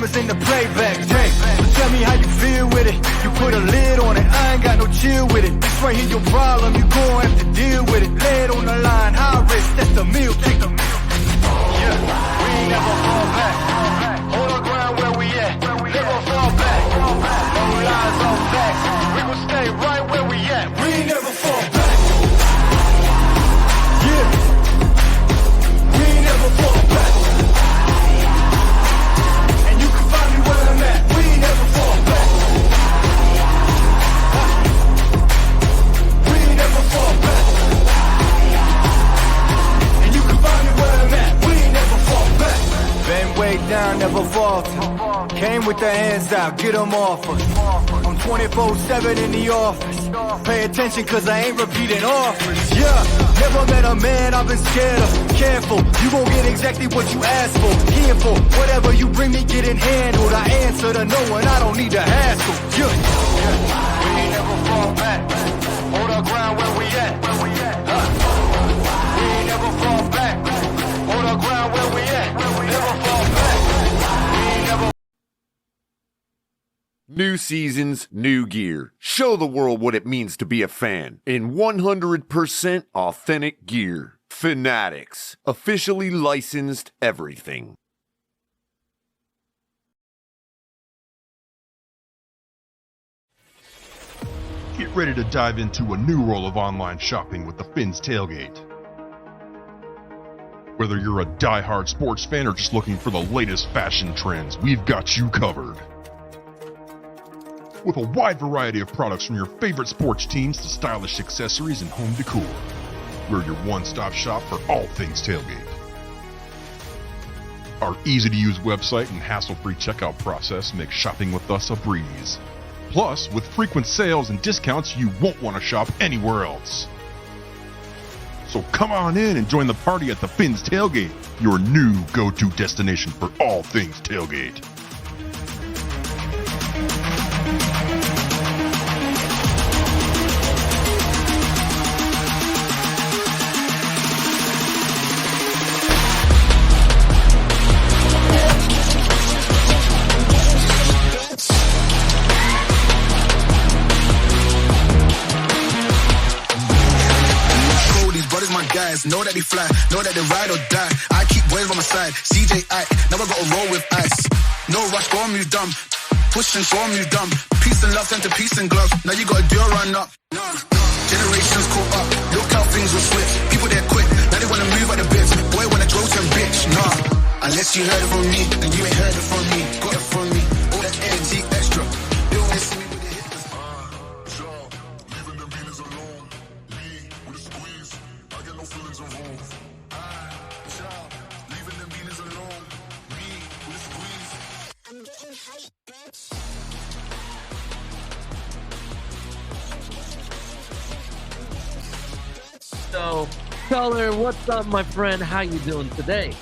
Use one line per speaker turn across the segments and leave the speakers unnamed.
cameras in the playback. Dang, so tell me how you feel with it. You put a lid on it, I ain't got no chill with it. This right here your problem, you gon' have to deal with it. Lay it on the line, high risk, that's the meal ticket. Yeah, we ain't never fall back. Hold our ground where we at, never fall back. No lies on facts, we gon' stay right where we at. We ain't never fall back. Yeah, we ain't never fall back. And you can find me where I'm at. We ain't never fall back. We ain't never fall back. And you can find me where I'm at. We ain't never fall back. Been way down, never falter. Came with the hands out, get them off us. I'm 24/7 in the office. Pay attention cause I ain't repeating offers. Yeah, never met a man I've been scared of. Careful, you gon' get exactly what you asked for. Here for whatever you bring me, getting handled. I answer to no one, I don't need to hassle. Yeah, we ain't never fall back. Hold our ground where we at. We ain't never fall back. Hold our ground where we at. Never fall back. We ain't never.
New seasons, new gear. Show the world what it means to be a fan in 100% authentic gear. Fanatics. Officially licensed everything.
Get ready to dive into a new world of online shopping with the Fins Tailgate. Whether you're a die-hard sports fan or just looking for the latest fashion trends, we've got you covered. With a wide variety of products from your favorite sports teams to stylish accessories and home decor, we're your one-stop shop for all things tailgate. Our easy-to-use website and hassle-free checkout process make shopping with us a breeze. Plus, with frequent sales and discounts, you won't want to shop anywhere else. So come on in and join the party at the Fins Tailgate, your new go-to destination for all things tailgate.
Know that they fly, know that they ride or die. I keep boys on my side. CJ, now I gotta roll with ice. No rush, go on you dumb. Push and show you dumb. Peace and love sent to peace and gloves. Now you gotta do a run up. Generations caught up. Look how things will switch. People they're quick. Now they wanna move at the bits. Boy wanna grow some bitch. Nah, unless you heard it from me, then you ain't heard it from me. Got it from me. All that energy extra. You don't wanna see me with the hits. Leaving the beaters alone. Me with a squeeze. I get no feelings of home. Leaving the beaters alone. Me with a squeeze. I'm getting hype, bitch.
So, Color, what's up, my friend? How you doing today?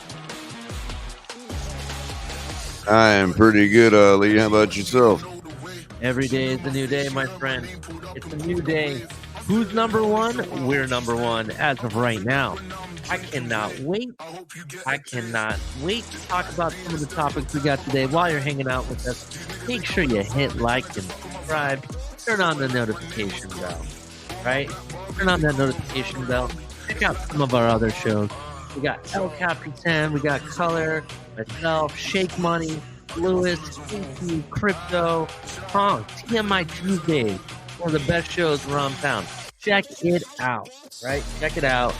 I am pretty good, Lee. How about yourself?
Every day is a new day, my friend. It's a new day. Who's number one? We're number one as of right now. I cannot wait. I cannot wait to talk about some of the topics we got today. While you're hanging out with us, make sure you hit like and subscribe. Turn on the notification bell, right? Turn on that notification bell. Check out some of our other shows. We got El Capitan, we got Color, myself, Shake Money, Lewis, Inky, Crypto, Honk, TMI Tuesday, one of the best shows around town. Check it out, right? Check it out.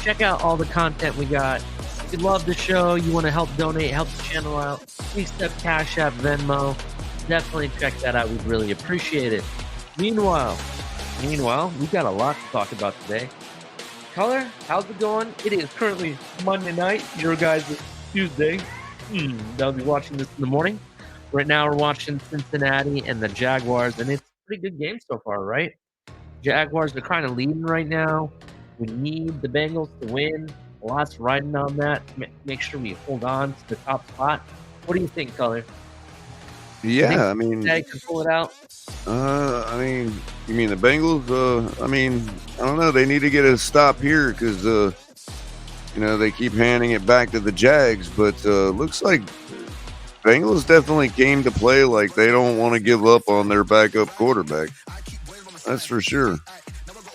Check out all the content we got. If you love the show, you want to help donate, help the channel out, please step Cash App, Venmo. Definitely check that out. We'd really appreciate it. Meanwhile, we've got a lot to talk about today. Color, how's it going? It is currently Monday night, your guys' Tuesday. They'll be watching this in the morning. Right now we're watching Cincinnati and the Jaguars, and it's a pretty good game so far, right? Jaguars are kind of leading right now. We need the Bengals to win. A lot's riding on that. Make sure we hold on to the top spot. What do you think, Color?
Yeah, I mean,
Cincinnati can pull it out.
You mean the Bengals? I don't know. They need to get a stop here because, they keep handing it back to the Jags. But looks like Bengals definitely came to play like they don't want to give up on their backup quarterback. That's for sure.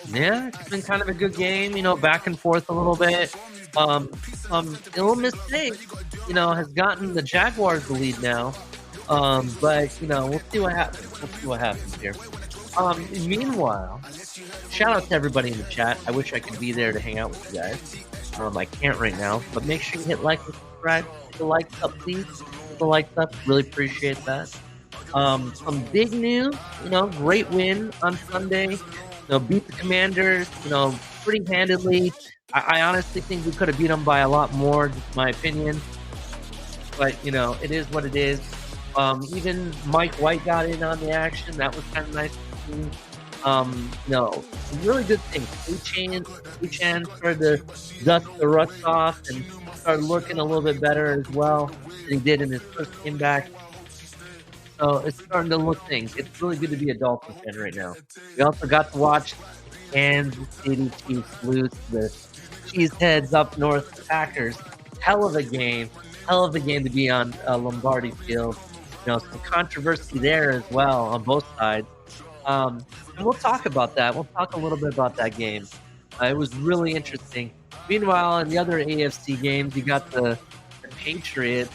Yeah, it's been kind of a good game, back and forth a little bit. Ill mistake, has gotten the Jaguars the lead now. But we'll see what happens. We'll see what happens here. Meanwhile, shout out to everybody in the chat. I wish I could be there to hang out with you guys. I can't right now, but make sure you hit like and subscribe. Hit the likes up, please. Hit the likes up. Really appreciate that. Some big news, great win on Sunday. Beat the Commanders, pretty handedly. I honestly think we could have beat them by a lot more, just my opinion. But, it is what it is. Even Mike White got in on the action. That was kind of nice to see. Some really good things. Uchan started to dust the rust off and started looking a little bit better as well than he did in his first game back. So it's starting to look things. It's really good to be a Dolphins fan right now. We also got to watch Kansas City Chiefs lose the Cheeseheads up north, the Packers. Hell of a game to be on Lombardi Field. Some controversy there as well on both sides. And we'll talk about that. We'll talk a little bit about that game. It was really interesting. Meanwhile, in the other AFC games, you got the Patriots.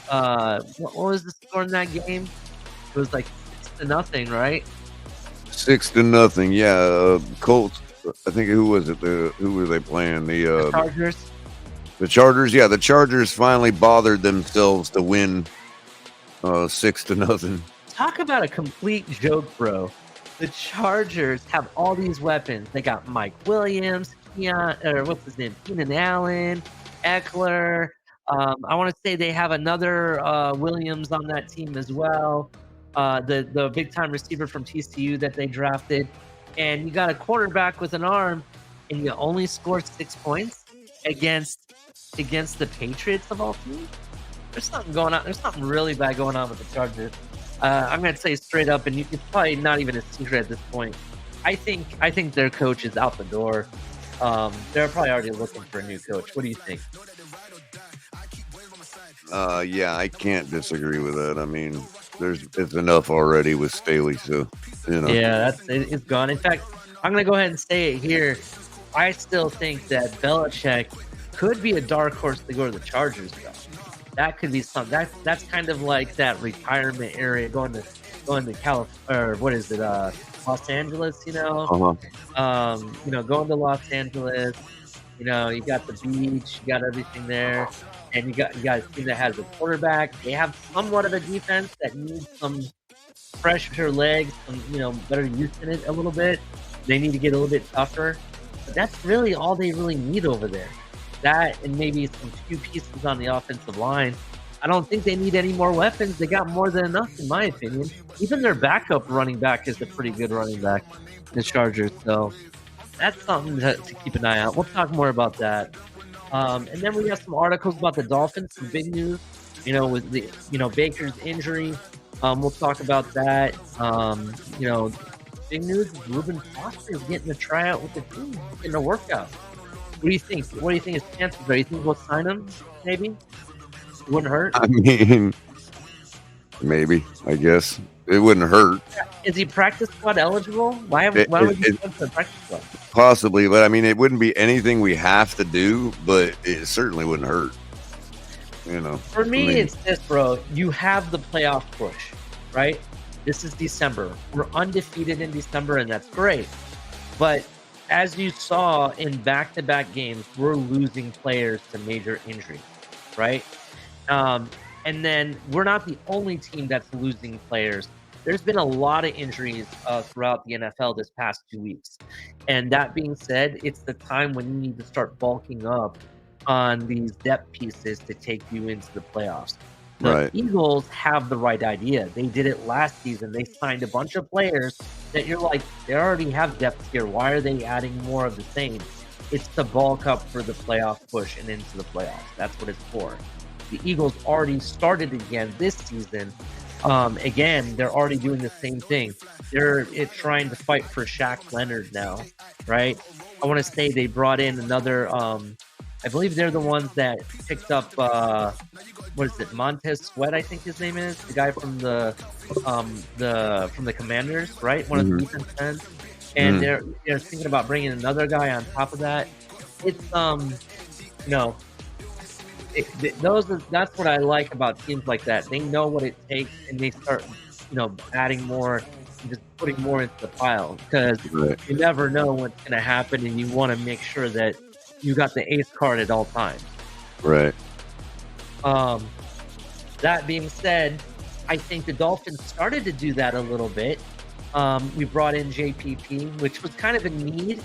What was the score in that game? It was like 6-0, right?
6-0. Yeah, Colts. I think who was it? Who were they playing? The
Chargers.
The Chargers. Yeah, the Chargers finally bothered themselves to win 6-0.
Talk about a complete joke, bro. The Chargers have all these weapons. They got Mike Williams, Keenan Allen, Eckler. I want to say they have another Williams on that team as well. The big-time receiver from TCU that they drafted. And you got a quarterback with an arm, and you only scored 6 points against the Patriots of all teams? There's something going on. There's something really bad going on with the Chargers. I'm going to say straight up, and it's probably not even a secret at this point. I think their coach is out the door. They're probably already looking for a new coach. What do you think?
Yeah, I can't disagree with that. I mean, it's enough already with Staley, so
Yeah, it's gone. In fact, I'm gonna go ahead and say it here. I still think that Belichick could be a dark horse to go to the Chargers, though. That could be something. That's kind of like that retirement area, going to California, or what is it? Los Angeles,
Uh-huh.
Going to Los Angeles. You got the beach, you got everything there. And you got a team that has a quarterback. They have somewhat of a defense that needs some fresher legs, some better use in it a little bit. They need to get a little bit tougher. But that's really all they really need over there. That and maybe some few pieces on the offensive line. I don't think they need any more weapons. They got more than enough, in my opinion. Even their backup running back is a pretty good running back, the Chargers. So that's something to keep an eye on. We'll talk more about that. And then we have some articles about the Dolphins, some big news, with the, Baker's injury. We'll talk about that. Big news is Reuben Foster is getting a tryout with the team, getting a workout. What do you think? What do you think his chances are? You think we'll sign him? Maybe? It wouldn't hurt?
I mean, maybe, I guess. It wouldn't hurt.
Is he practice squad eligible? Why would he go to the practice squad?
Possibly, but I mean, it wouldn't be anything we have to do, but it certainly wouldn't hurt.
For me, it's this, bro. You have the playoff push, right? This is December. We're undefeated in December, and that's great. But as you saw in back-to-back games, we're losing players to major injuries, right? And then we're not the only team that's losing players. There's been a lot of injuries throughout the NFL this past 2 weeks. And that being said, it's the time when you need to start bulking up on these depth pieces to take you into the playoffs. The Eagles have the right idea. They did it last season. They signed a bunch of players that you're like, they already have depth here. Why are they adding more of the same? It's to bulk up for the playoff push and into the playoffs. That's what it's for. The Eagles already started again this season. Again, they're already doing the same thing. They're trying to fight for Shaq Leonard now, right? I want to say they brought in another I believe they're the ones that picked up what is it, Montez Sweat, I think his name is, the guy from the Commanders, right? One of the defense ends. And they're thinking about bringing another guy on top of that. It's that's what I like about teams like that. They know what it takes, and they start adding more, just putting more into the pile, because you never know what's going to happen, and you want to make sure that you got the ace card at all times.
Right.
That being said, I think the Dolphins started to do that a little bit. We brought in JPP, which was kind of a need,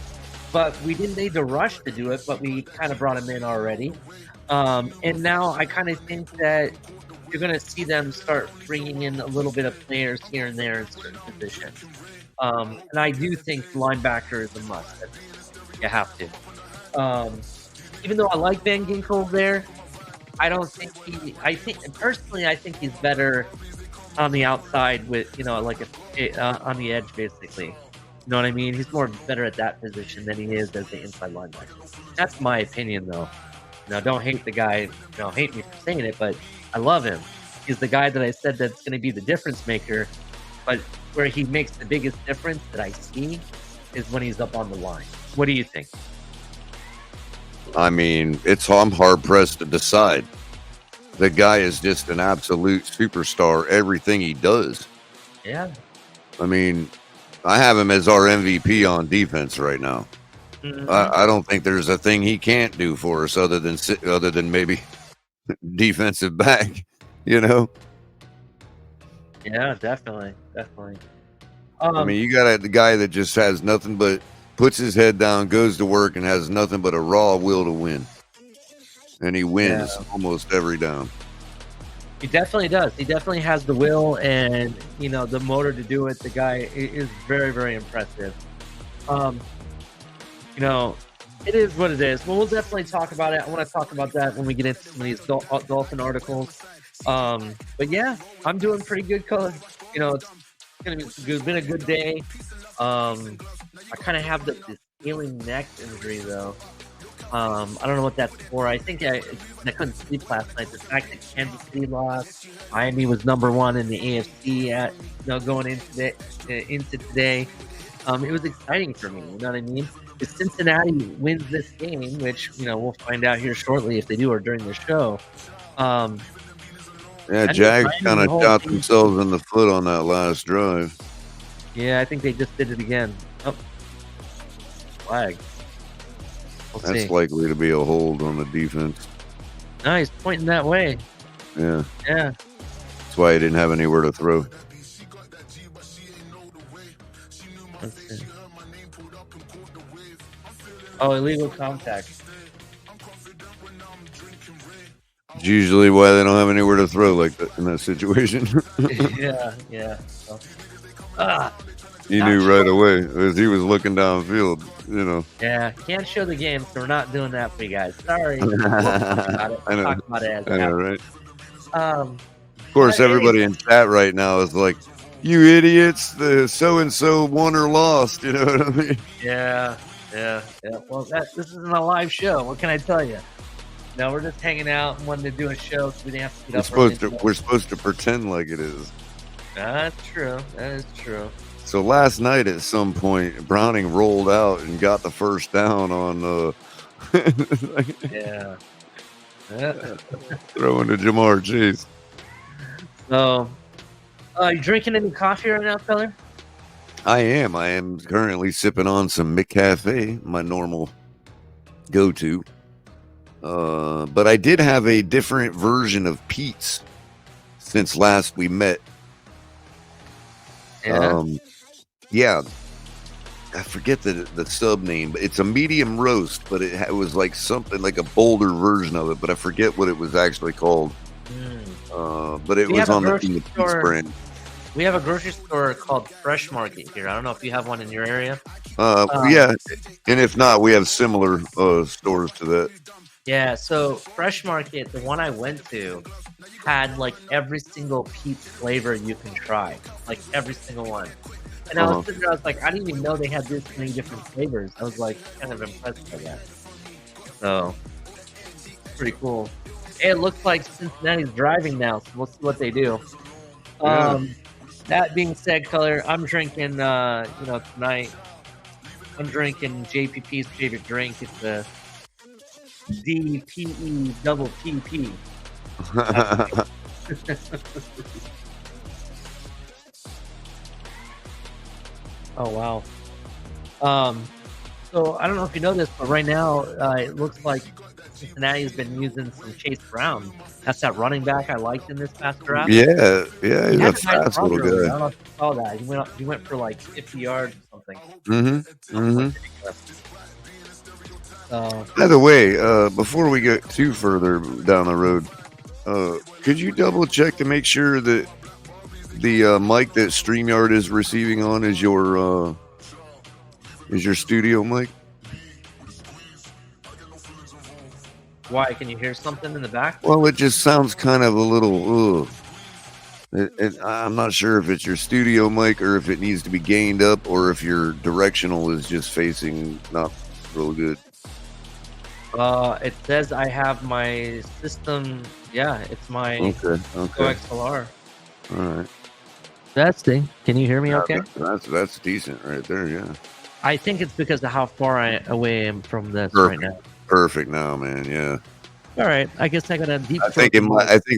but we didn't need to rush to do it, but we kind of brought him in already. And now I kind of think that you're going to see them start bringing in a little bit of players here and there in certain positions. And I do think linebacker is a must. You have to. Even though I like Van Ginkel there, I think he's better on the outside with, on the edge, basically. You know what I mean? He's better at that position than he is as the inside linebacker. That's my opinion, though. Don't hate the guy. Hate me for saying it, but I love him. He's the guy that I said that's going to be the difference maker. But where he makes the biggest difference that I see is when he's up on the line. What do you think?
I mean, I'm hard pressed to decide. The guy is just an absolute superstar. Everything he does.
Yeah.
I mean, I have him as our MVP on defense right now. Mm-hmm. I don't think there's a thing he can't do for us other than maybe defensive back.
Yeah, definitely.
I mean, you got the guy that just has nothing but puts his head down, goes to work, and has nothing but a raw will to win. And he wins almost every down.
He definitely does. He definitely has the will and, the motor to do it. The guy is very, very impressive. It is what it is. Well, we'll definitely talk about it. I want to talk about that when we get into some of these Dolphin articles. But yeah, I'm doing pretty good. It's been a good day. I kind of have this ailing neck injury, though. I don't know what that's for. I think I couldn't sleep last night. The fact that Kansas City lost, Miami was number one in the AFC going into today. It was exciting for me. You know what I mean? If Cincinnati wins this game, which we'll find out here shortly if they do or during the show.
Jags kind of shot themselves in the foot on that last drive.
Yeah, I think they just did it again. Oh, flag.
That's likely to be a hold on the defense.
No, he's pointing that way.
Yeah.
That's
why he didn't have anywhere to throw.
Let's see. Oh, illegal contact.
It's usually why they don't have anywhere to throw like that in that situation.
Yeah. So,
he knew right away as he was looking downfield,
Yeah, can't show the game, so we're not doing that for you guys. Sorry. We'll talk about it as
I know, right?
Of
course, everybody in chat right now is like, "You idiots! The so-and-so won or lost." You know what I mean?
Yeah. Well, this isn't a live show. What can I tell you? No, we're just hanging out and wanting to do a show, so we didn't have to get up.
We're supposed to pretend like it is.
That's true. That is true.
So last night at some point, Browning rolled out and got the first down on
yeah.
Throwing to Jamar Chase.
So, you drinking any coffee right now, fella?
I am currently sipping on some McCafe, my normal go-to. But I did have a different version of Pete's since last we met.
Yeah.
I forget the sub name, but it's a medium roast, but it was like something like a bolder version of it, but I forget what it was actually called. But it was on the Pete's brand.
We have a grocery store called Fresh Market here. I don't know if you have one in your area.
Yeah, and if not, we have similar stores to that.
Yeah, so Fresh Market, the one I went to, had like every single Pete's flavor you can try, like every single one. And I was sitting there, I was like, I didn't even know they had this many different flavors. I was like kind of impressed by that. So pretty cool. It looks like Cincinnati's driving now, so we'll see what they do.
Yeah.
That being said, Color, I'm drinking, tonight, I'm drinking JPP's favorite drink. It's the DPE double PP. Oh, wow. So I don't know if you know this, but right now it looks like Cincinnati has been using some Chase Brown. That's that running back I liked in this past draft.
Yeah,
He
he's a
had a nice
fast
run
little
earlier. I
guy.
don't know if you saw that. He went for like 50 yards or something.
By the way, before we get too further down the road, could you double check to make sure that the mic that StreamYard is receiving on is your studio mic?
Why? Can you hear something in the back?
Well, it just sounds kind of a little. I'm not sure if it's your studio mic or if it needs to be gained up or if your directional is just facing not real good.
It says I have my system. Yeah, it's my
Okay.
XLR.
All right.
Testing. Can you hear me? Okay.
That's decent right there. Yeah.
I think it's because of how far away I am from this right now.
Perfect now, man. Yeah.
All right. I guess I got a deep.
I think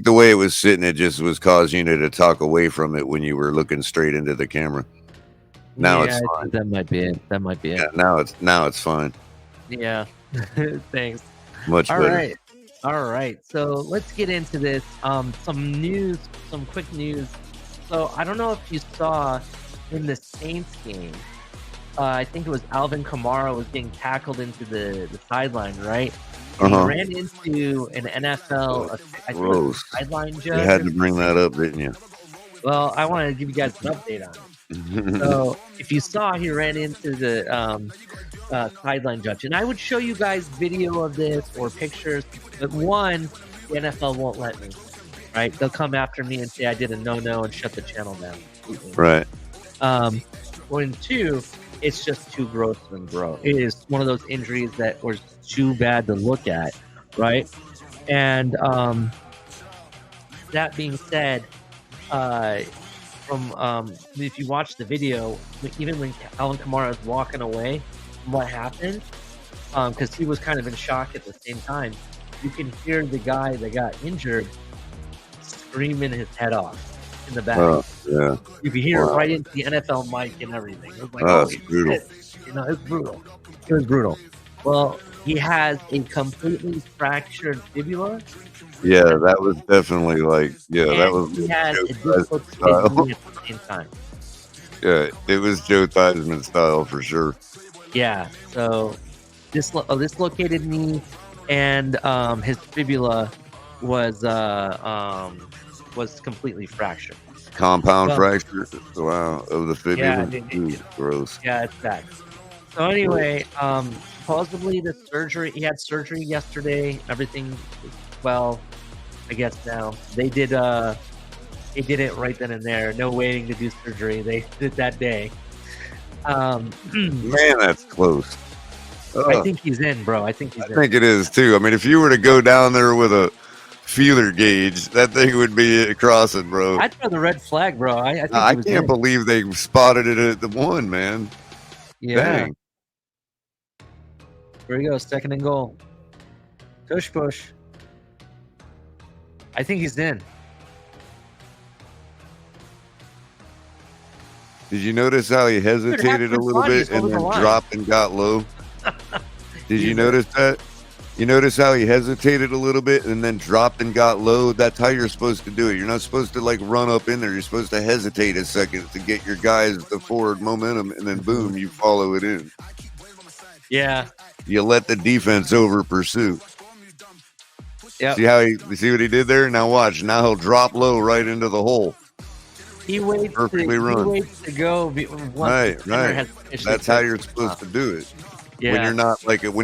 the way it was sitting, it just was causing you to talk away from it when you were looking straight into the camera. Now it's fine.
That might be it.
Yeah, now it's fine.
Yeah. Thanks.
Much better.
All right. So let's get into this. Some quick news. So I don't know if you saw in the Saints game. I think it was Alvin Kamara was being tackled into the sideline, right? And he ran into an NFL sideline judge.
You had to bring that up, didn't you?
Well, I wanted to give you guys an update on it. So if you saw, he ran into the sideline judge. And I would show you guys video of this or pictures. But one, the NFL won't let me. Right? They'll come after me and say I did a no-no and shut the channel down.
Right.
One, two, it's just too gross and gross. It is one of those injuries that was too bad to look at, right? And that being said, if you watch the video, even when Alvin Kamara is walking away from what happened, because he was kind of in shock at the same time, you can hear the guy that got injured screaming his head off in the back.
Yeah.
You can hear it right into the NFL mic and everything. It was like,
it's brutal.
It's brutal. It was brutal. Well, he has a completely fractured fibula.
Yeah, that was definitely that was.
He has a dislocated knee at the same time.
Yeah, it was Joe Theismann style for sure.
Yeah, so dislocated knee and his fibula was completely fractured.
Compound fracture. Wow, of the fibula.
Yeah,
gross.
Yeah, it's bad. So anyway, supposedly the surgery. He had surgery yesterday. Everything was well, I guess now they did. They did it right then and there. No waiting to do surgery. They did that day.
Man, that's close.
I think he's in, bro. I think
it is too. I mean, if you were to go down there with a feeler gauge, that thing would be crossing, bro.
I'd throw the red flag, bro.
I can't believe they spotted it at the one, man.
Yeah.
Dang.
Here we go, 2nd and goal. Push. I think he's in.
Did you notice how he hesitated a little bit and then dropped and got low? Did you notice that? You notice how he hesitated a little bit and then dropped and got low? That's how you're supposed to do it. You're not supposed to run up in there. You're supposed to hesitate a second to get your guys the forward momentum, and then boom, you follow it in.
Yeah.
You let the defense over pursue.
Yeah.
See what he did there? Now watch. Now he'll drop low right into the hole.
He waits
perfectly run.
He waits to go.
Right. That's how you're supposed to do it.
Yeah.
When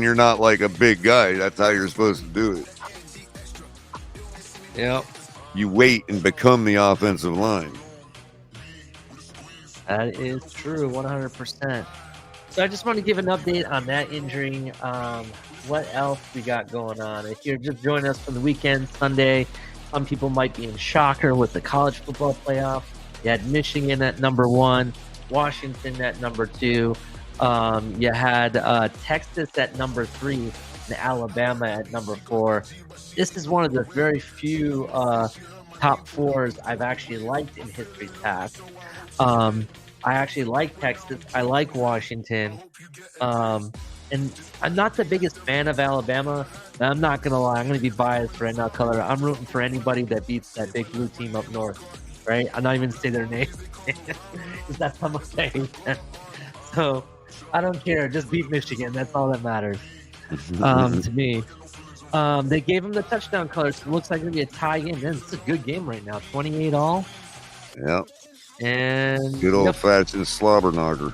you're not like a big guy, that's how you're supposed to do it.
Yep.
You wait and become the offensive line.
That is true, 100%. So I just want to give an update on that injury. what else we got going on? If you're just joining us for the weekend, Sunday, some people might be in shocker with the college football playoff. You had Michigan at number 1, Washington at number 2. You had Texas at number 3, and Alabama at number 4. This is one of the very few top 4s I've actually liked in history past. I actually like Texas. I like Washington. And I'm not the biggest fan of Alabama. I'm not going to lie. I'm going to be biased right now, Color. I'm rooting for anybody that beats that big blue team up north, right? I'm not even going to say their name. Because that's how much I hate them. So I don't care. Just beat Michigan. That's all that matters to me. They gave him the touchdown, Color. So it looks like it's going to be a tie game. Man, it's a good game right now. 28 all.
Yep.
And
good old-fashioned slobber knocker.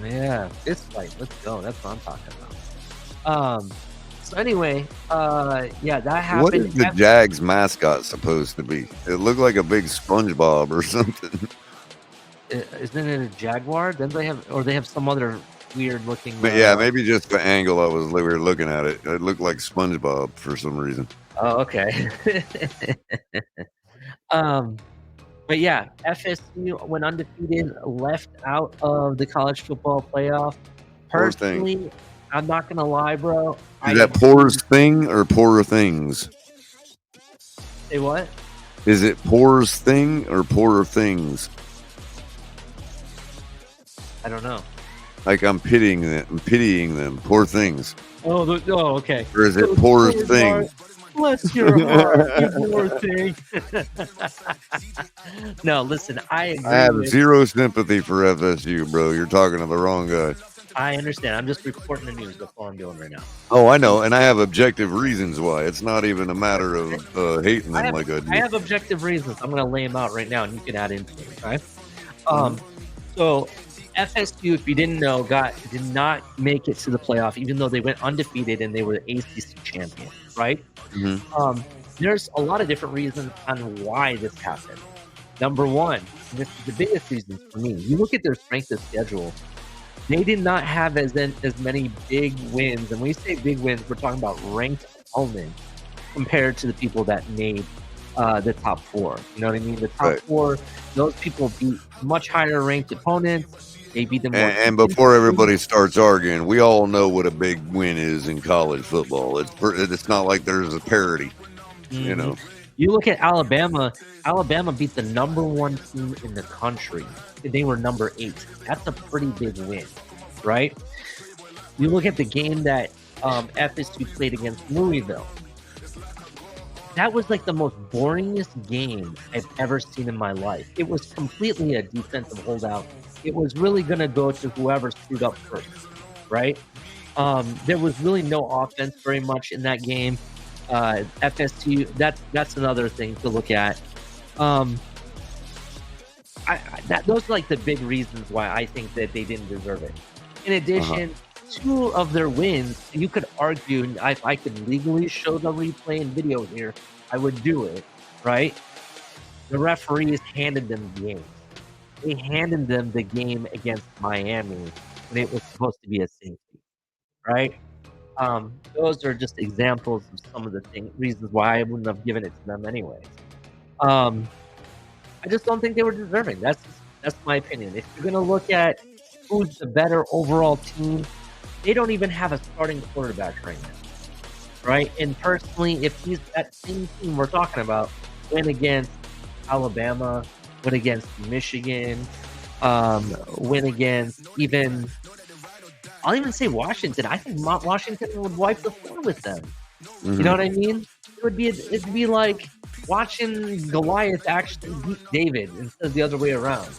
Yeah, fist fight. Let's go. That's what I'm talking about. So anyway, that happened.
What is the Jags mascot supposed to be? It looked like a big SpongeBob or something.
Isn't it a jaguar? Then they have some other weird looking.
But yeah, maybe just the angle we were looking at it. It looked like SpongeBob for some reason.
Oh, okay. But yeah, FSU went undefeated, left out of the college football playoff. Personally, I'm not gonna lie, bro.
Is that Poor's thing or Poorer Things?
Say what?
Is it Poor's thing or Poorer Things?
I don't know.
Like I'm pitying them. Poor things.
Oh, okay.
Or is it Poor Thing?
Bless your heart, you poor thing. No, listen, I agree.
I have zero sympathy for FSU, bro. You're talking to the wrong guy.
I understand. I'm just reporting the news. That's all I'm doing right now.
Oh, I know, and I have objective reasons why. It's not even a matter of hating them like I do.
I have objective reasons. I'm going to lay them out right now, and you can add into it. Okay. So FSU, if you didn't know, did not make it to the playoff, even though they went undefeated and they were the ACC champion. Right.
Mm-hmm.
There's a lot of different reasons on why this happened. Number one, and this is the biggest reason for me. You look at their strength of schedule. They did not have as many big wins. And when we say big wins, we're talking about ranked opponents compared to the people that made the top 4. You know what I mean? The top 4, those people beat much higher ranked opponents. They beat them.
And before everybody starts arguing, we all know what a big win is in college football. It's not like there's a parity, you know.
You look at Alabama. Alabama beat the number 1 team in the country. They were number 8. That's a pretty big win, right? You look at the game that FSU played against Louisville. That was like the most boringest game I've ever seen in my life. It was completely a defensive holdout. It was really going to go to whoever screwed up first, right? There was really no offense very much in that game. FSU, that's another thing to look at. Those are like the big reasons why I think that they didn't deserve it. In addition, 2 of their wins, you could argue, if I could legally show the replay and video here, I would do it, right? The referees handed them the game. They handed them the game against Miami when it was supposed to be a safety, right? Those are just examples of some of the reasons why I wouldn't have given it to them anyway. I just don't think they were deserving. That's my opinion. If you're going to look at who's the better overall team, they don't even have a starting quarterback right now, right? And personally, if that same team we're talking about went against Alabama, went against Michigan, went against I'll even say Washington. I think Washington would wipe the floor with them. Mm-hmm. You know what I mean? It'd be like watching Goliath actually beat David instead of the other way around.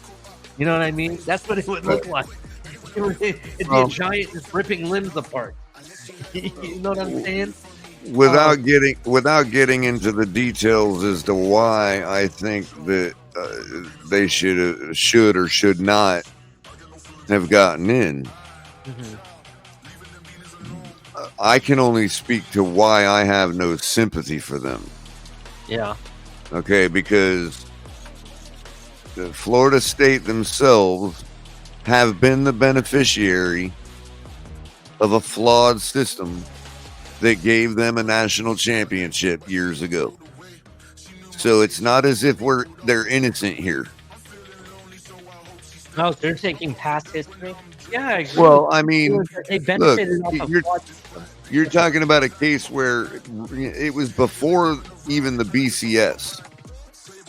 You know what I mean? That's what it would look like. It'd be a giant just ripping limbs apart. You know what I'm saying?
Without getting into the details as to why I think that they should or should not have gotten in. Mm-hmm. I can only speak to why I have no sympathy for them.
Yeah.
Okay, because the Florida State themselves have been the beneficiary of a flawed system that gave them a national championship years ago. So it's not as if they're innocent here.
No, they're taking past history. Yeah, I agree.
Well, I mean,
they benefited off of
you're,
flawed.
you're talking about a case where it was before even the BCS,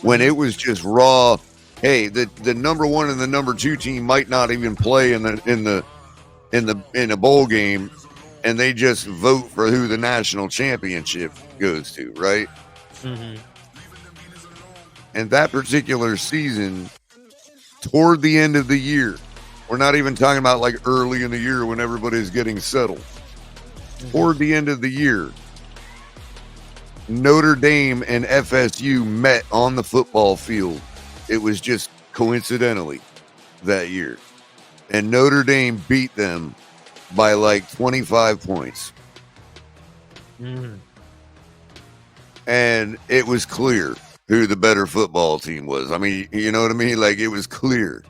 when it was just raw. Hey, the number one and the number two team might not even play in a bowl game, and they just vote for who the national championship goes to, right?
Mm-hmm.
And that particular season, toward the end of the year, we're not even talking about like early in the year when everybody's getting settled. Mm-hmm. Toward the end of the year, Notre Dame and FSU met on the football field. It was just coincidentally that year. And Notre Dame beat them by like 25 points.
Mm.
And it was clear who the better football team was. I mean, you know what I mean? Like, it was clear.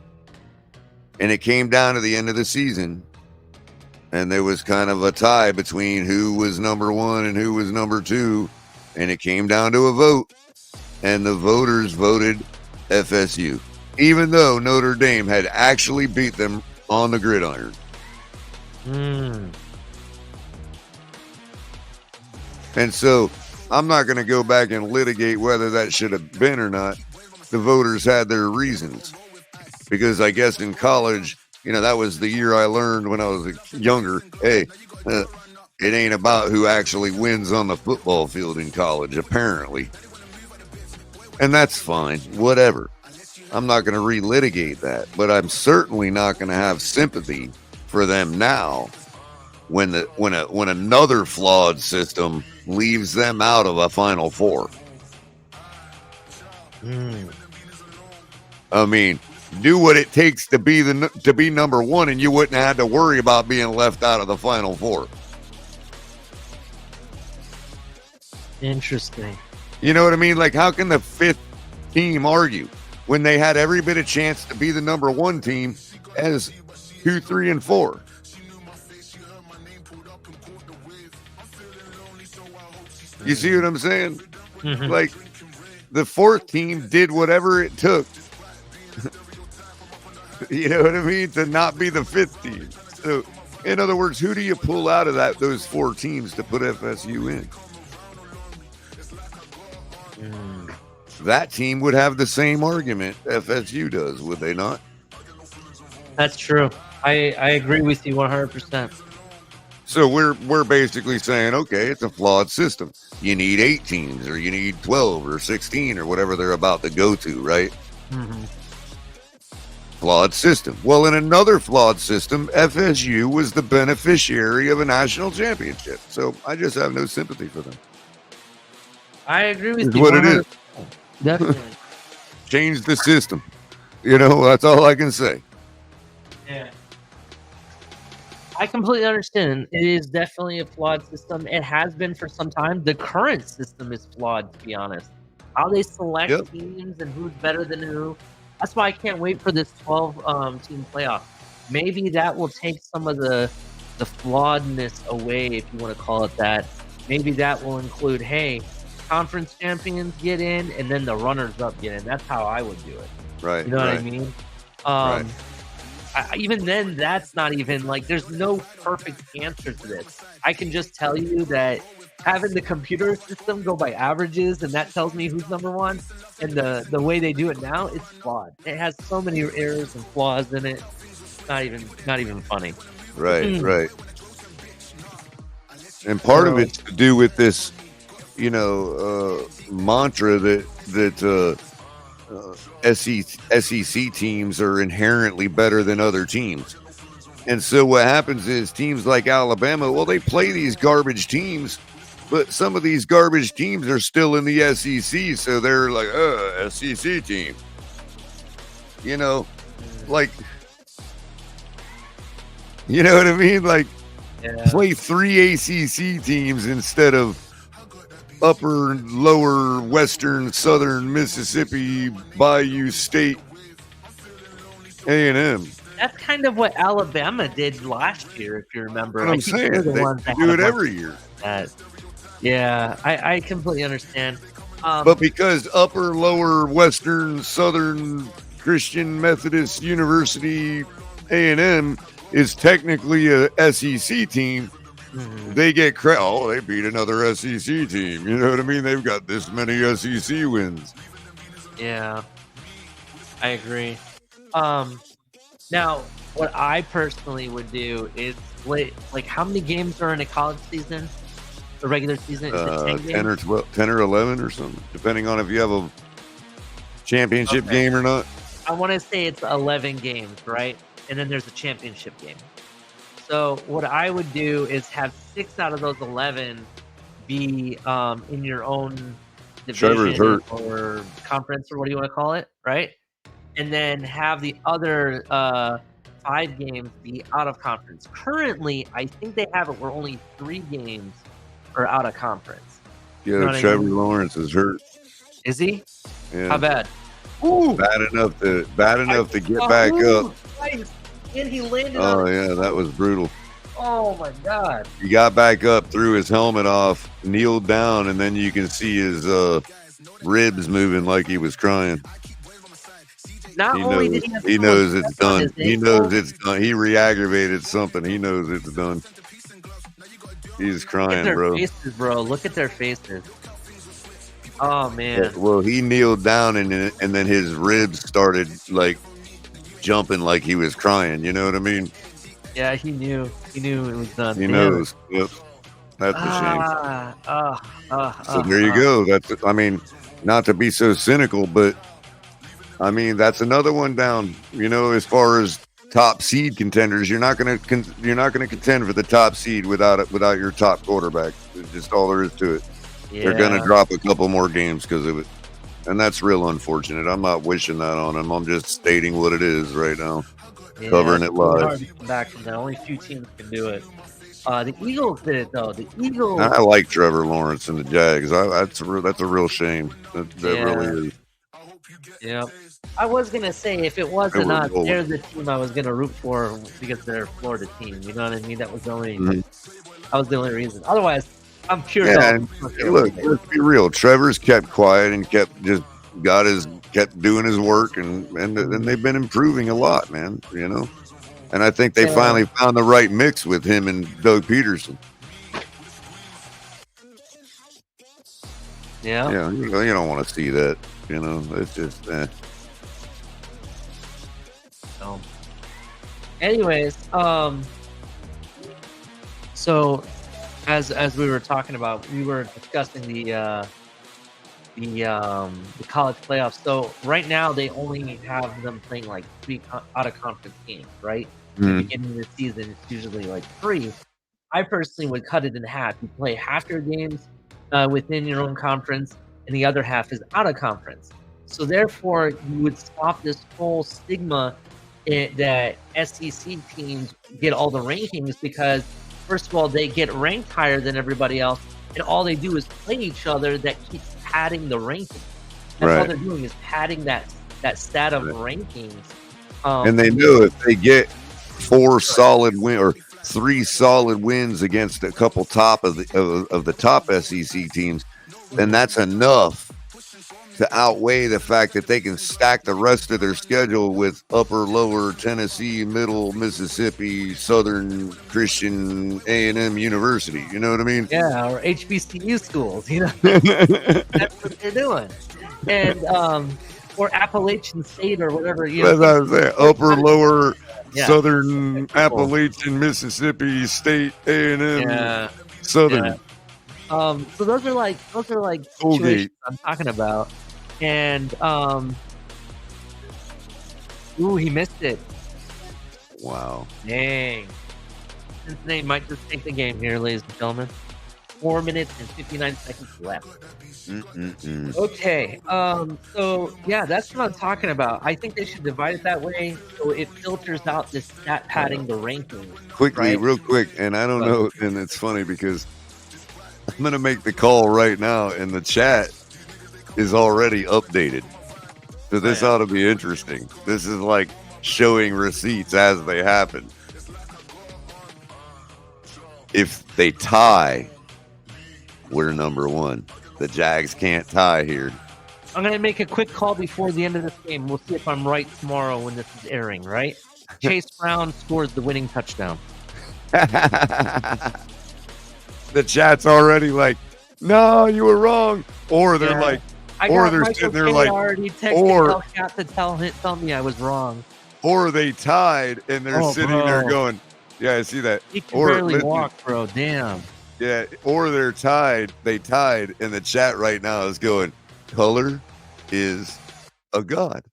And it came down to the end of the season, and there was kind of a tie between who was number one and who was number two. And it came down to a vote, and the voters voted FSU, even though Notre Dame had actually beat them on the gridiron.
Mm.
And so I'm not going to go back and litigate whether that should have been or not. The voters had their reasons, because I guess in college, that was the year I learned when I was younger. Hey, it ain't about who actually wins on the football field in college, apparently. And that's fine, whatever. I'm not going to relitigate that, but I'm certainly not going to have sympathy for them now when another flawed system leaves them out of a Final Four. I mean, do what it takes to be number one, and you wouldn't have to worry about being left out of the Final Four.
Interesting.
You know what I mean? Like, how can the fifth team argue when they had every bit of chance to be the number one team as 2, 3, and 4? You see what I'm saying?
Mm-hmm.
Like, the fourth team did whatever it took. You know what I mean? To not be the fifth team. So, in other words, who do you pull out of those four teams to put FSU in? That team would have the same argument FSU does, would they not?
That's true. I agree with you 100%.
So we're basically saying, okay, it's a flawed system. You need 8 teams, or you need 12 or 16 or whatever they're about to go to, right?
Mm-hmm.
Flawed system. Well, in another flawed system, FSU was the beneficiary of a national championship. So I just have no sympathy for them.
I agree with
It's
you.
what it is.
Definitely.
Change the system. That's all I can say.
Yeah. I completely understand. It is definitely a flawed system. It has been for some time. The current system is flawed, to be honest. How they select teams and who's better than who. That's why I can't wait for this 12-team playoff. Maybe that will take some of the flawedness away, if you want to call it that. Maybe that will include, hey, conference champions get in, and then the runners-up get in. That's how I would do it.
Right.
You know what I mean?
Right.
Even then, that's not even like, there's no perfect answer to this. I can just tell you that having the computer system go by averages, and that tells me who's number one, and the way they do it now, it's flawed. It has so many errors and flaws in it. It's not even funny.
Right, right. And part of it's to do with this, mantra that SEC teams are inherently better than other teams. And so what happens is teams like Alabama, well, they play these garbage teams, but some of these garbage teams are still in the SEC, so they're like, SEC team. Like, you know what I mean? Like, play 3 ACC teams instead of upper, lower, western, southern Mississippi, Bayou State, A&M.
That's kind of what Alabama did last year, if you remember.
What I'm
think
saying,
they're the
they
ones that
do
had
it
a bunch
every
of
year.
that. Yeah, I completely understand.
But because upper, lower, western, southern Christian Methodist University A&M is technically a SEC team, they get credit. Oh, they beat another SEC team. You know what I mean? They've got this many SEC wins.
Yeah, I agree. Now, what I personally would do is split, like, how many games are in a college season? The regular season? Is it 10 games?
10 or 12, 10 or 11 or something, depending on if you have a championship game or not.
I want to say it's 11 games, right? And then there's a championship game. So what I would do is have 6 out of those 11 be in your own division or conference, or what do you want to call it, right? And then have the other 5 games be out of conference. Currently, I think they have it where only 3 games are out of conference.
Yeah,
You know what I
Trevor
mean?
Lawrence is hurt.
Is he?
Yeah.
How bad? Ooh,
Bad enough to get back up.
Nice. And he landed
Oh
on
yeah, that was brutal.
Oh my God.
He got back up, threw his helmet off, kneeled down, and then you can see his ribs moving like he was crying.
Not only did
He knows it's done. He knows
ankle,
it's done. He re-aggravated something. He knows it's done. He's
Look at
crying,
their
bro.
faces, bro. Look at their faces. Oh man.
Well, he kneeled down and then his ribs started like jumping like he was crying. You know what I mean?
Yeah, he knew. He knew it was done.
He
Damn.
knows. Yep. That's a shame. So there you go. That's. I mean, not to be so cynical, but I mean that's another one down. You know, as far as top seed contenders, you're not gonna contend for the top seed without your top quarterback. It's just all there is to it.
Yeah.
They're gonna drop a couple more games because of it, and that's real unfortunate. I'm not wishing that on them. I'm just stating what it is right now.
Yeah,
Covering it
it's really
live.
hard to come back from that. Only 2 teams can do it. The Eagles did it though. The Eagles.
I like Trevor Lawrence and the Jags. That's a real shame. That
Yeah.
really is.
Yeah. I was gonna say if it wasn't us, they're the team I was gonna root for because they're a Florida team. You know what I mean? That was the only. That was the only reason. Otherwise, I'm pure.
Yeah, and look, let's be real. Trevor's kept quiet and kept doing his work, and they've been improving a lot, man. You know, and I think they finally found the right mix with him and Doug Peterson.
Yeah.
Yeah, you don't want to see that. You know, it's just.
So, anyways, so as we were talking about, we were discussing the college playoffs. So right now they only have them playing like 3 out of conference games, right? At the beginning of the season, it's usually like 3. I personally would cut it in half. You play half your games within your own conference, and the other half is out of conference. So therefore, you would stop this whole stigma that SEC teams get all the rankings because, first of all, they get ranked higher than everybody else, and all they do is play each other. That keeps padding the rankings. That's all they're doing is padding that stat of rankings.
And they know if they get 4 solid win or 3 solid wins against a couple top of the top SEC teams, then that's enough to outweigh the fact that they can stack the rest of their schedule with upper, lower Tennessee, middle Mississippi, Southern Christian A&M University. You know what I mean?
Yeah, or HBCU schools. You know, that's what they're doing, and or Appalachian State or whatever. You know,
that's what I'm saying. Upper, lower,
Yeah.
Southern Appalachian, Mississippi State A&M,
Yeah.
Southern.
Yeah. So those are like
Tailgate.
situations I'm talking about, and ooh, he missed it.
Wow.
Dang. Cincinnati might just take the game here, ladies and gentlemen. 4 minutes and 59 seconds left. Okay. So yeah, that's what I'm talking about. I think they should divide it that way so it filters out this stat padding the rankings.
Quickly,
right?
real quick, and I don't know, and it's funny because I'm going to make the call right now, and the chat is already updated. So this ought to be interesting. This is like showing receipts as they happen. If they tie, we're number one. The Jags can't tie here.
I'm going to make a quick call before the end of this game. We'll see if I'm right tomorrow when this is airing, right? Chase Brown scores the winning touchdown.
The chat's already like, no, you were wrong. Or they're like, or they're sitting there like, or
tell me I was wrong.
Or they tied and they're sitting there going, yeah, I see that.
He can barely walk, bro. Damn.
Yeah, or they're tied. They tied, and the chat right now is going, color is a god.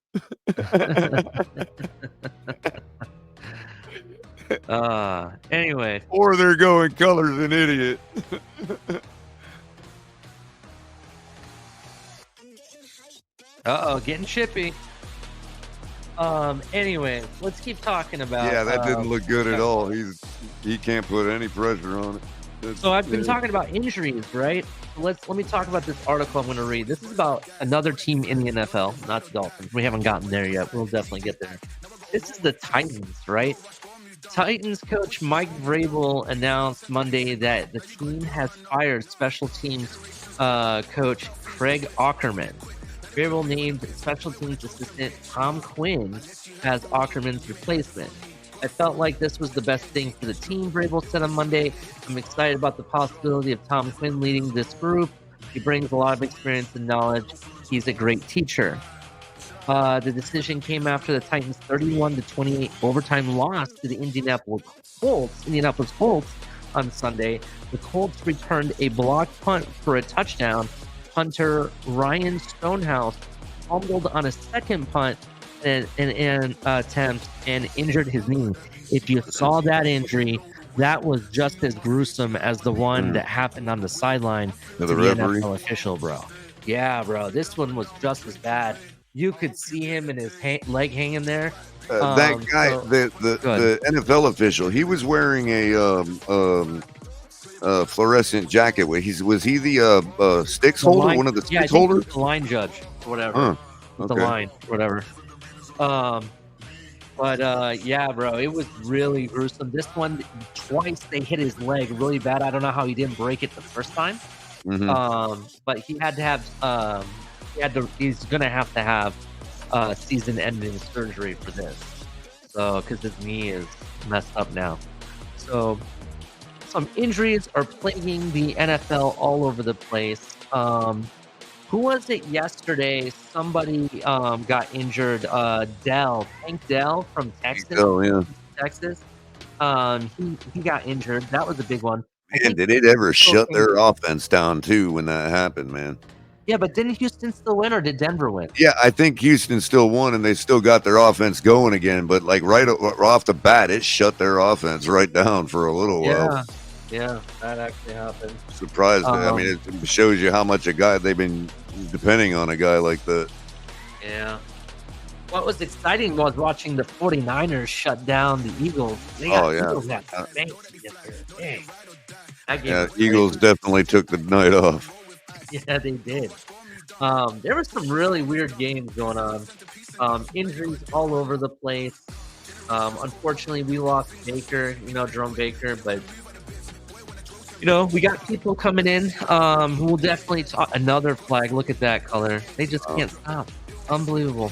Anyway.
Or they're going, color's an idiot.
Getting chippy. Anyway, let's keep talking about.
Yeah, that didn't look good at all. He can't put any pressure on it.
So I've been talking about injuries, right? Let me talk about this article I'm going to read. This is about another team in the NFL, not the Dolphins. We haven't gotten there yet. We'll definitely get there. This is the Titans, right? Titans coach Mike Vrabel announced Monday that the team has fired special teams coach Craig Aukerman. Vrabel named special teams assistant Tom Quinn as Aukerman's replacement. I felt like this was the best thing for the team, Vrabel said on Monday. I'm excited about the possibility of Tom Quinn leading this group. He brings a lot of experience and knowledge. He's a great teacher. The decision came after the Titans' 31-28 overtime loss to the Indianapolis Colts on Sunday. The Colts returned a blocked punt for a touchdown. Punter Ryan Stonehouse fumbled on a second punt and attempt and injured his knee. If you saw that injury, that was just as gruesome as the one that happened on the sideline to the NFL official, bro. Yeah, bro. This one was just as bad. You could see him and his leg hanging there.
That guy, the NFL official, he was wearing a fluorescent jacket. Was he the sticks holder?
Line,
one of the sticks holders?
The line judge, or whatever. The line, whatever. Yeah, bro, it was really gruesome. This one, twice they hit his leg really bad. I don't know how he didn't break it the first time.
Mm-hmm.
But he had to have, he's going to have season-ending surgery for this. So, because his knee is messed up now. So, some injuries are plaguing the NFL all over the place. Who was it yesterday? Somebody got injured. Tank Dell from Texas.
Oh, yeah.
Texas. He got injured. That was a big one.
Man, did it ever shut their offense down, too, when that happened, man?
Yeah, but didn't Houston still win, or did Denver win?
Yeah, I think Houston still won, and they still got their offense going again. But, like, right off the bat, it shut their offense right down for a little while.
Yeah, that actually happened.
Surprised. I mean, it shows you how much they've been depending on a guy like that.
Yeah. What was exciting was watching the 49ers shut down the Eagles. Eagles got spanked yesterday.
Yeah, Eagles definitely took the night off.
Yeah, they did. There were some really weird games going on. Injuries all over the place. Unfortunately, we lost Baker, Jerome Baker, but we got people coming in who will definitely talk. Another flag. Look at that color. They just can't stop. Unbelievable.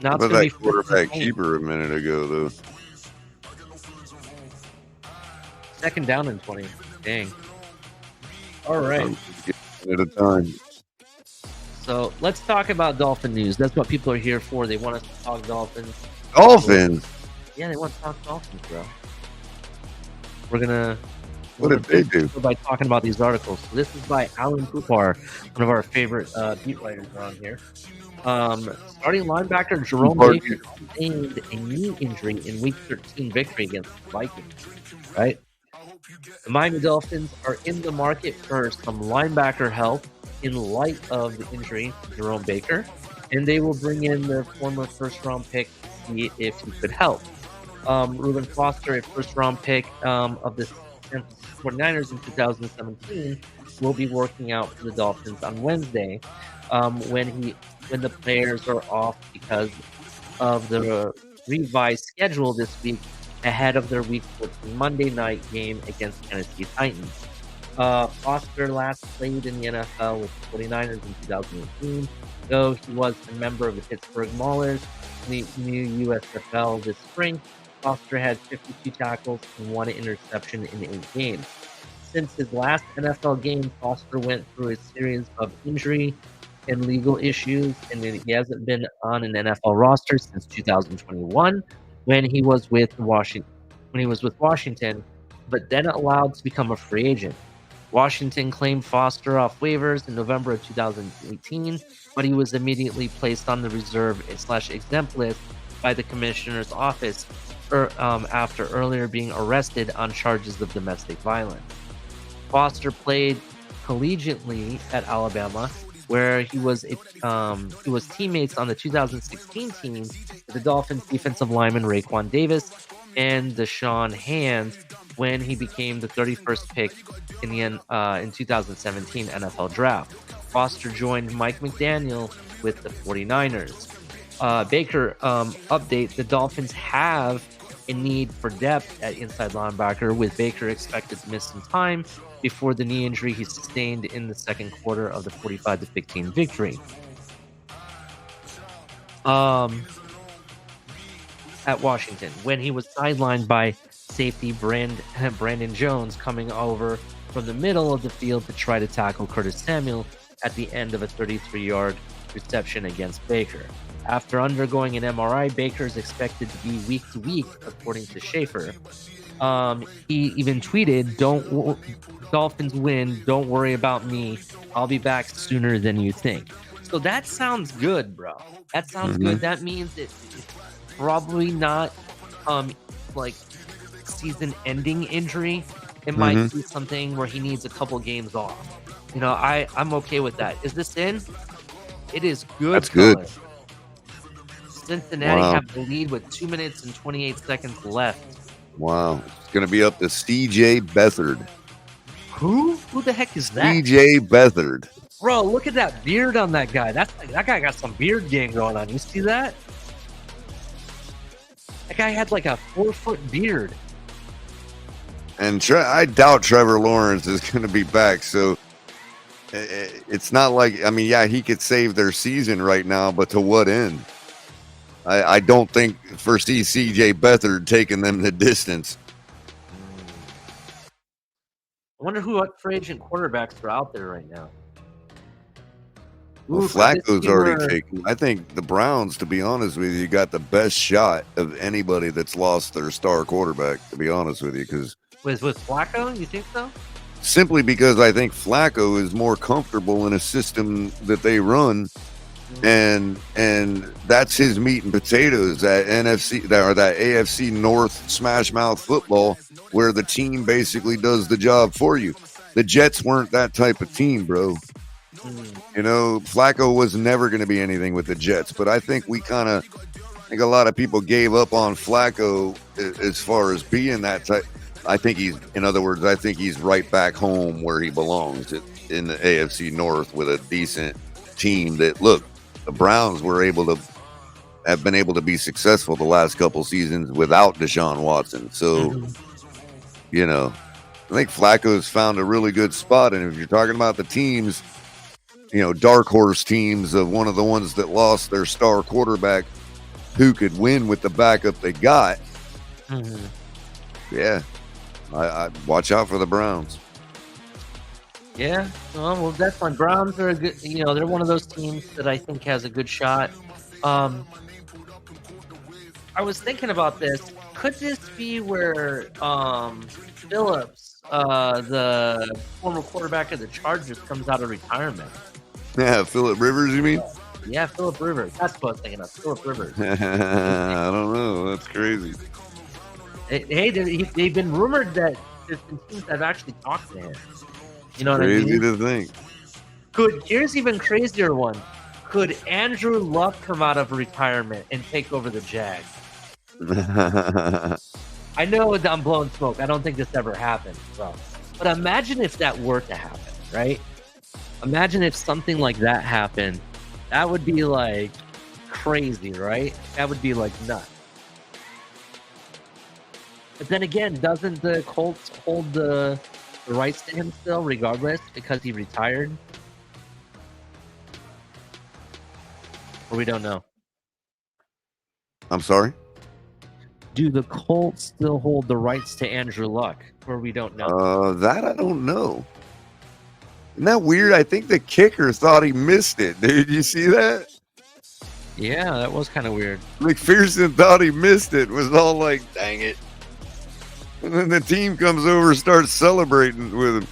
Now
How about that quarterback keeper a minute ago, though?
Second down and 20. Dang. All right.
At a time.
So let's talk about Dolphin news. That's what people are here for. They want us to talk Dolphins.
Dolphins?
Yeah, they want to talk Dolphins, bro. We're going to...
What did they do?
By talking about these articles. So this is by Alan Kupar, one of our favorite beat writers around here. Starting linebacker Jerome Baker sustained a knee injury in Week 13 victory against the Vikings. Right? The Miami Dolphins are in the market for some linebacker help in light of the injury to Jerome Baker, and they will bring in their former first-round pick to see if he could help. Reuben Foster, a first-round pick of the 49ers in 2017, will be working out for the Dolphins on Wednesday when the players are off because of the revised schedule this week ahead of their Week 14 Monday night game against Tennessee Titans. Foster last played in the NFL with the 49ers in 2018, though he was a member of the Pittsburgh Maulers in the new USFL this spring. Foster had 52 tackles and 1 interception in 8 games. Since his last NFL game, Foster went through a series of injury and legal issues, and he hasn't been on an NFL roster since 2021 when he was with Washington, but then allowed to become a free agent. Washington claimed Foster off waivers in November of 2018, but he was immediately placed on the reserve/exempt list by the commissioner's office after earlier being arrested on charges of domestic violence. Foster played collegiately at Alabama, where he was teammates on the 2016 team with the Dolphins defensive lineman Raekwon Davis and Deshaun Hand when he became the 31st pick in the 2017 NFL Draft. Foster joined Mike McDaniel with the 49ers. Baker update: the Dolphins have a need for depth at inside linebacker, with Baker expected to miss some time before the knee injury he sustained in the second quarter of the 45-15 victory. At Washington, when he was sidelined by safety Brandon Jones coming over from the middle of the field to try to tackle Curtis Samuel at the end of a 33-yard reception against Baker. After undergoing an MRI, Baker is expected to be week to week, according to Schaefer. He even tweeted, Dolphins win, don't worry about me. I'll be back sooner than you think. So that sounds good, bro. That sounds good. That means it's probably not like season-ending injury. It might be something where he needs a couple games off. You know, I'm okay with that. Is this in? It is good.
That's good.
Cincinnati have the lead with 2 minutes and 28 seconds left. Wow.
It's going to be up to C.J. Beathard.
Who? Who the heck is that?
C.J. Beathard.
Bro, look at that beard on that guy. That guy got some beard game going on. You see that? That guy had like a 4-foot beard.
And I doubt Trevor Lawrence is going to be back. So it's not like, I mean, yeah, he could save their season right now, but to what end? I don't think foresee C.J. Beathard taking them the distance.
I wonder what free agent quarterbacks are out there right now.
Well, Flacco's already taken. I think the Browns, to be honest with you, got the best shot of anybody that's lost their star quarterback, to be honest with you. Because
with Flacco, you think so?
Simply because I think Flacco is more comfortable in a system that they run. And that's his meat and potatoes, that AFC North smash mouth football, where the team basically does the job for you. The Jets weren't that type of team, bro. You know, Flacco was never going to be anything with the Jets, but I think a lot of people gave up on Flacco as far as being that type. I think he's right back home where he belongs in the AFC North with a decent team that, look, the Browns have been able to be successful the last couple seasons without Deshaun Watson. So, you know, I think Flacco's found a really good spot. And if you're talking about the teams, you know, dark horse teams of one of the ones that lost their star quarterback who could win with the backup they got. Yeah. I watch out for the Browns.
Yeah, well, definitely. Browns are a good, you know, they're one of those teams that I think has a good shot. I was thinking about this. Could this be where Phillips, the former quarterback of the Chargers, comes out of retirement?
Yeah, Phillip Rivers, you mean?
Yeah, Phillip Rivers. That's what I was thinking of. Phillip Rivers.
I don't know. That's crazy.
Hey, they've been rumored that there's been teams that have actually talked to him. You know what I
crazy
mean?
to think.
Here's even crazier one. Could Andrew Luck come out of retirement and take over the Jags? I know I'm blowing smoke. I don't think this ever happened. But imagine if that were to happen, right? Imagine if something like that happened. That would be like crazy, right? That would be like nuts. But then again, doesn't the Colts hold the rights to him still, regardless, because he retired? Or we don't know.
I'm sorry?
Do the Colts still hold the rights to Andrew Luck? Or we don't know.
That I don't know. Isn't that weird? I think the kicker thought he missed it, dude. You see that?
Yeah, that was kind of weird.
McPherson thought he missed it. Was all like, dang it. And then the team comes over and starts celebrating with him.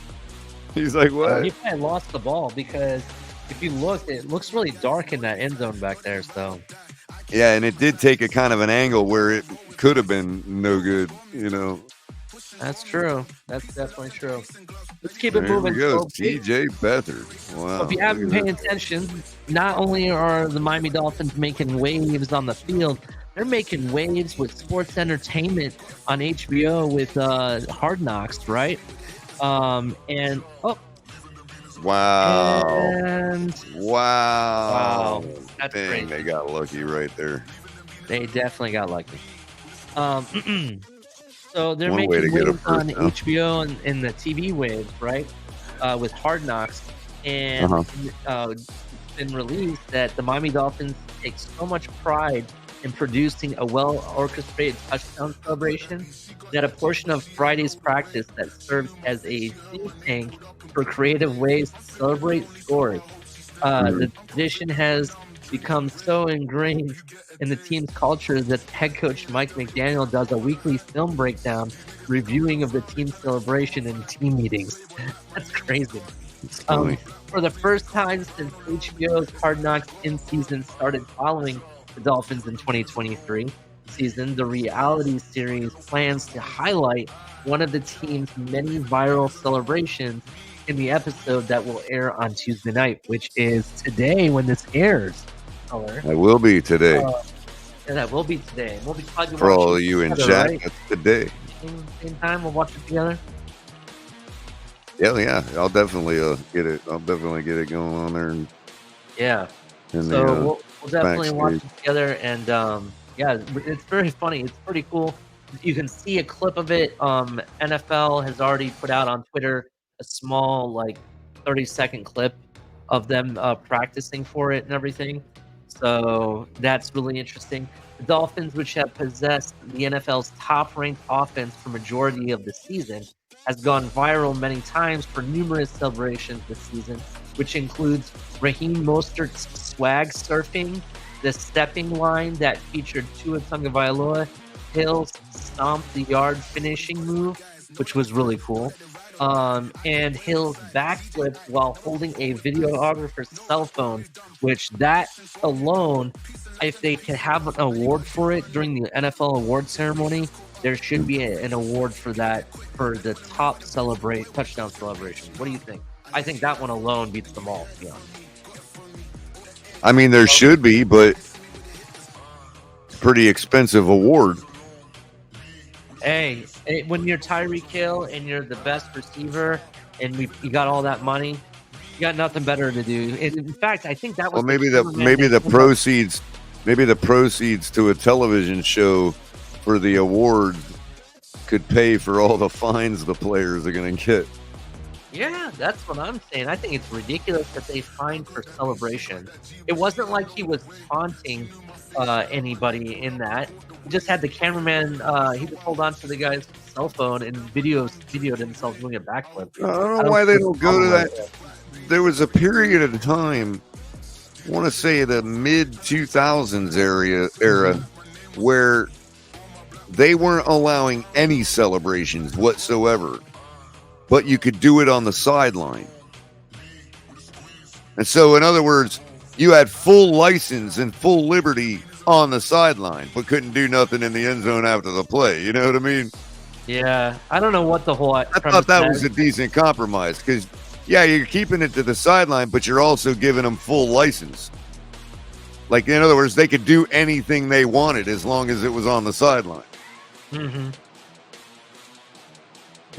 He's like, what?
He probably lost the ball because if you look, it looks really dark in that end zone back there. So
Yeah, and it did take a kind of an angle where it could have been no good, you know.
that's true. That's definitely true. Let's keep it
There we
moving.
go.
So,
TJ Beathard. Wow.
if you haven't been paying attention, not only are the Miami Dolphins making waves on the field, they're making waves with sports entertainment on HBO with Hard Knocks, right? And
Wow.
and
Wow.
that's
Dang,
crazy.
they got lucky right there.
They definitely got lucky. So they're
One way
making
to get a
waves on
first down.
HBO and in the TV waves, right? With Hard Knocks, and it's been released that the Miami Dolphins take so much pride in producing a well-orchestrated touchdown celebration that a portion of Friday's practice that serves as a think tank for creative ways to celebrate scores. The tradition has become so ingrained in the team's culture that head coach Mike McDaniel does a weekly film breakdown reviewing of the team's celebration in team meetings. That's crazy.
Funny.
For the first time since HBO's Hard Knocks in-season started following the Dolphins in 2023 season, the reality series plans to highlight one of the team's many viral celebrations in the episode that will air on Tuesday night, which is today when this airs.
It will be today.
And that will be today. We'll be talking
For all of you in chat,
right?
that's today.
Same time, we'll watch it together.
Yeah. I'll definitely get it. I'll definitely get it going on there.
Yeah.
In
So
the,
we'll definitely watch
backstage.
it together, and yeah, it's very funny. It's pretty cool. You can see a clip of it. NFL has already put out on Twitter a small, like, 30-second clip of them practicing for it and everything. So that's really interesting. The Dolphins, which have possessed the NFL's top-ranked offense for majority of the season, has gone viral many times for numerous celebrations this season, which includes Raheem Mostert's swag surfing, the stepping line that featured Tua Tagovailoa, Hill's stomp the yard finishing move, which was really cool, and Hill's backflip while holding a videographer's cell phone, which that alone, if they can have an award for it during the NFL award ceremony, there should be an award for that, for the top touchdown celebration. What do you think? I think that one alone beats them all, to be honest.
I mean, there should be, but it's a pretty expensive award.
Hey, when you're Tyreek Hill and you're the best receiver and you got all that money, you got nothing better to do. And in fact, I think that was
Well, maybe the proceeds to a television show for the award could pay for all the fines the players are going to get.
Yeah, that's what I'm saying. I think it's ridiculous that they fined for celebration. It wasn't like he was taunting anybody in that. He just had the cameraman, he just hold on to the guy's cell phone and videoed himself doing a backflip.
I don't know why they don't go to that. There was a period of time, I want to say the mid-2000s era, where they weren't allowing any celebrations whatsoever, but you could do it on the sideline. And so, in other words, you had full license and full liberty on the sideline, but couldn't do nothing in the end zone after the play. You know what I mean?
Yeah, I don't know what the whole.
I thought that was a decent compromise because, yeah, you're keeping it to the sideline, but you're also giving them full license. Like, in other words, they could do anything they wanted as long as it was on the sideline.
Mm-hmm.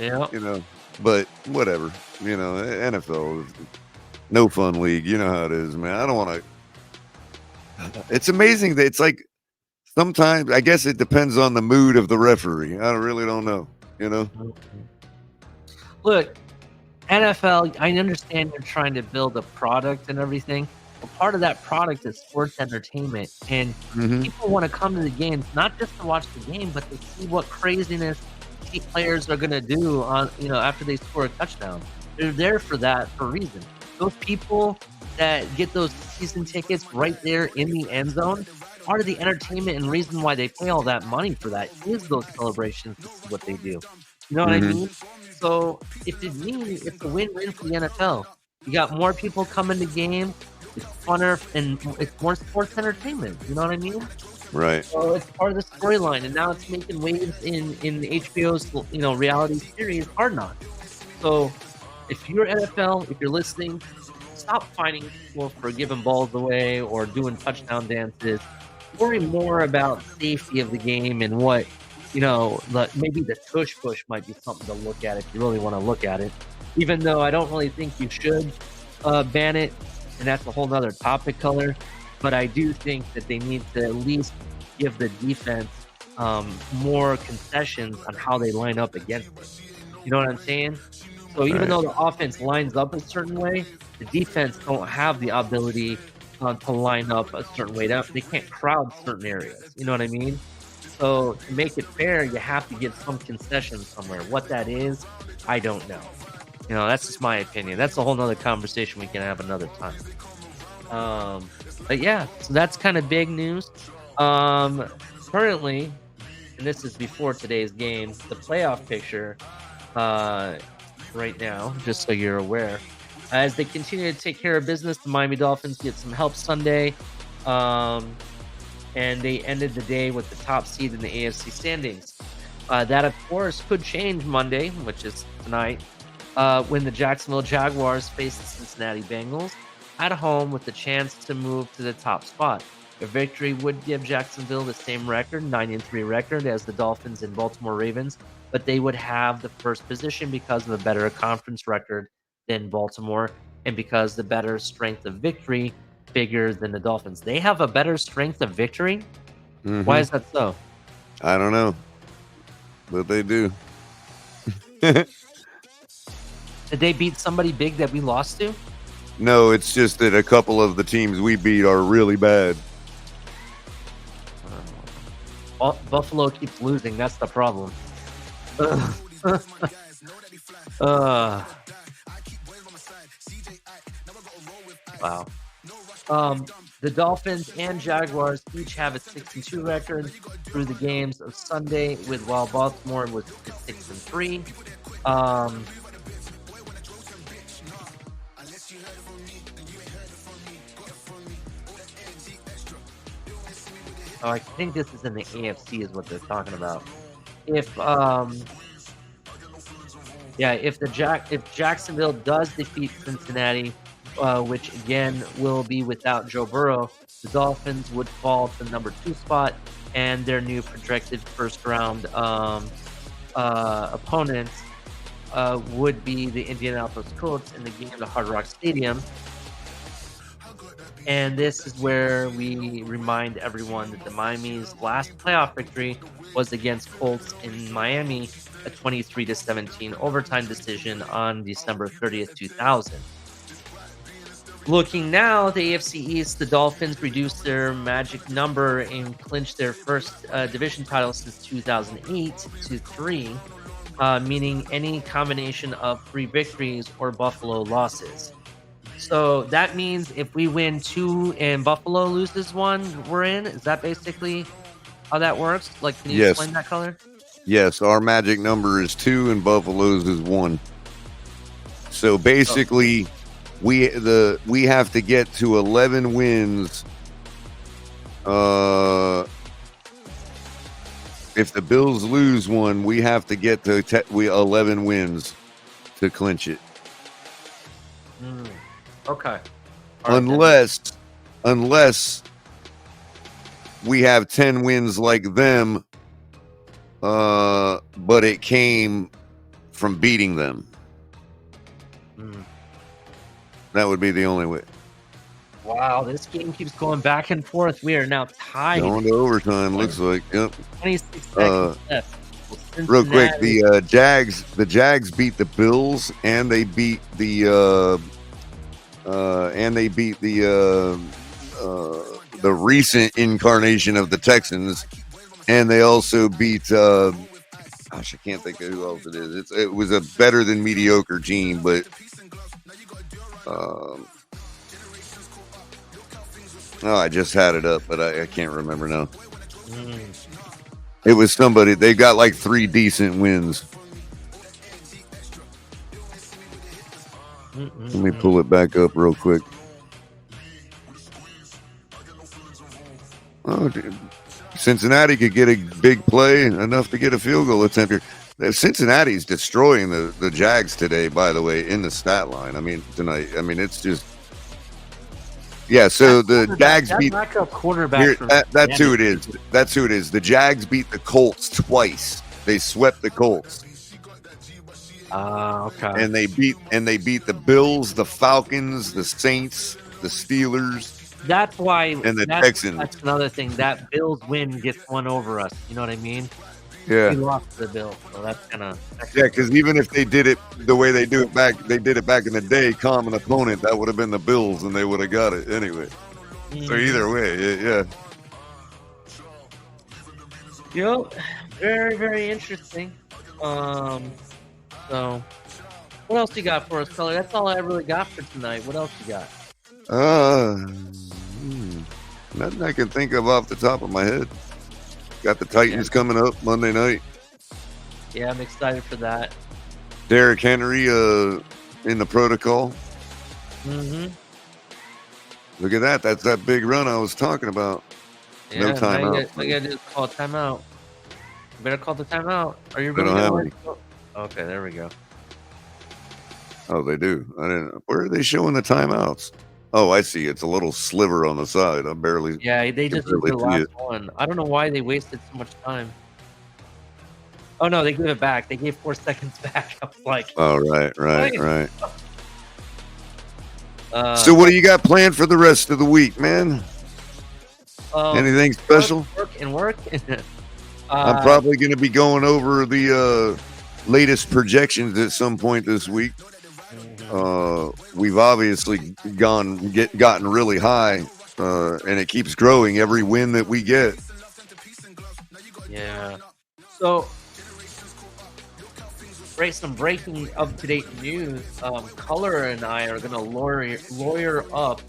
Yeah.
You know, but whatever. You know, NFL is no fun league. You know how it is, man. I don't want to. It's amazing that it's like sometimes I guess it depends on the mood of the referee. I really don't know. You know.
Look, NFL, I understand you're trying to build a product and everything, but part of that product is sports entertainment. And
Mm-hmm.
people want to come to the games, not just to watch the game, but to see what craziness players are going to do on, after they score a touchdown. They're there for that for a reason. Those people that get those season tickets right there in the end zone, part of the entertainment and reason why they pay all that money for that is those celebrations. This is what they do. You know what I mean? So if it's me, it's a win-win for the NFL. You got more people coming to game. It's funner and it's more sports entertainment. You know what I mean?
Right.
So it's part of the storyline, and now it's making waves in HBO's reality series Hard Knocks. So if you're NFL, if you're listening, stop fighting people for giving balls away or doing touchdown dances. Worry more about safety of the game and what maybe the tush push might be something to look at if you really want to look at it. Even though I don't really think you should ban it, and that's a whole nother topic color. But I do think that they need to at least give the defense more concessions on how they line up against it. You know what I'm saying? So even though the offense lines up a certain way, the defense don't have the ability to line up a certain way. They can't crowd certain areas. You know what I mean? So to make it fair, you have to give some concessions somewhere. What that is, I don't know. That's just my opinion. That's a whole nother conversation we can have another time. But yeah, so that's kind of big news. Currently, and this is before today's game, the playoff picture right now, just so you're aware, as they continue to take care of business, the Miami Dolphins get some help Sunday. And they ended the day with the top seed in the AFC standings. That, of course, could change Monday, which is tonight, when the Jacksonville Jaguars face the Cincinnati Bengals at home with the chance to move to the top spot. A victory would give Jacksonville the same record, 9-3 record, as the Dolphins and Baltimore Ravens, but they would have the first position because of a better conference record than Baltimore and because the better strength of victory bigger than the Dolphins. They have a better strength of victory? Why is that so?
I don't know, but they do.
Did they beat somebody big that we lost to?
No, it's just that a couple of the teams we beat are really bad.
Buffalo keeps losing. That's the problem. Wow. The Dolphins and Jaguars each have a 6-2 record through the games of Sunday, while Baltimore was 6-3. I think this is in the AFC is what they're talking about. If Jacksonville does defeat Cincinnati, which again will be without Joe Burrow, the Dolphins would fall to the number 2 spot, and their new projected first round opponents would be the Indianapolis Colts in the game at Hard Rock Stadium. And this is where we remind everyone that the Miami's last playoff victory was against Colts in Miami, a 23-17 overtime decision on December 30th, 2000. Looking now, the AFC East, the Dolphins reduced their magic number and clinched their first division title since 2008 to 3, meaning any combination of 3 victories or Buffalo losses. So that means if we win 2 and Buffalo loses 1, we're in? Is that basically how that works? Like, can you explain that, color?
Yes, our magic number is 2 and Buffalo's is 1. So basically, we have to get to 11 wins. If the Bills lose 1, we have to get to 11 wins to clinch it.
Okay.
Unless we have 10 wins like them, but it came from beating them. That would be the only way.
Wow, this game keeps going back and forth. We are now tied.
Going to overtime, looks like. Yep.
26 seconds left.
Real quick,
Cincinnati-
the Jags beat the Bills, and they beat the recent incarnation of the Texans, and they also beat gosh, I can't think of who else it is. It was a better than mediocre team, but I just had it up, but I can't remember now. It was somebody. They got like 3 decent wins. Let me pull it back up real quick. Oh, dude. Cincinnati could get a big play, enough to get a field goal attempt here. Cincinnati's destroying the Jags today, by the way, in the stat line. I mean, tonight. I mean, it's just... Yeah, so the Jags beat...
backup quarterback.
That's who it is. That's who it is. The Jags beat the Colts twice. They swept the Colts.
Okay.
And they beat the Bills, the Falcons, the Saints, the Steelers.
That's why.
And the Texans.
That's another thing. That Bills win gets one over us. You know what I mean?
Yeah.
We lost to the Bills, so that's kind of.
Yeah, because even if they did it the way they did it back in the day, common opponent, that would have been the Bills, and they would have got it anyway. So either way, yeah.
Yep. Very, very interesting. So, what else you got for us, Color? That's all I really got for tonight. What else you got?
Nothing I can think of off the top of my head. Got the Titans coming up Monday night.
Yeah, I'm excited for that.
Derrick Henry in the protocol.
Mm-hmm.
Look at that. That's that big run I was talking about.
Yeah,
no timeout.
I got to call a timeout. You better call the timeout. Are you
They
really
don't
going
have
to? Okay, there we go.
Oh, they do. I didn't. Where are they showing the timeouts? Oh, I see. It's a little sliver on the side. I'm barely.
Yeah, they just
barely
did the
see
last
it.
one. I don't know why they wasted so much time. Oh no, they gave it back. They gave 4 seconds back. I was like,
Oh, right.
uh,
So, what do you got planned for the rest of the week, man? Anything special?
Work.
I'm probably going to be going over the latest projections at some point this week. We've obviously gotten really high, and it keeps growing every win that we get.
Yeah. So, some breaking up-to-date news. Color and I are going to lawyer up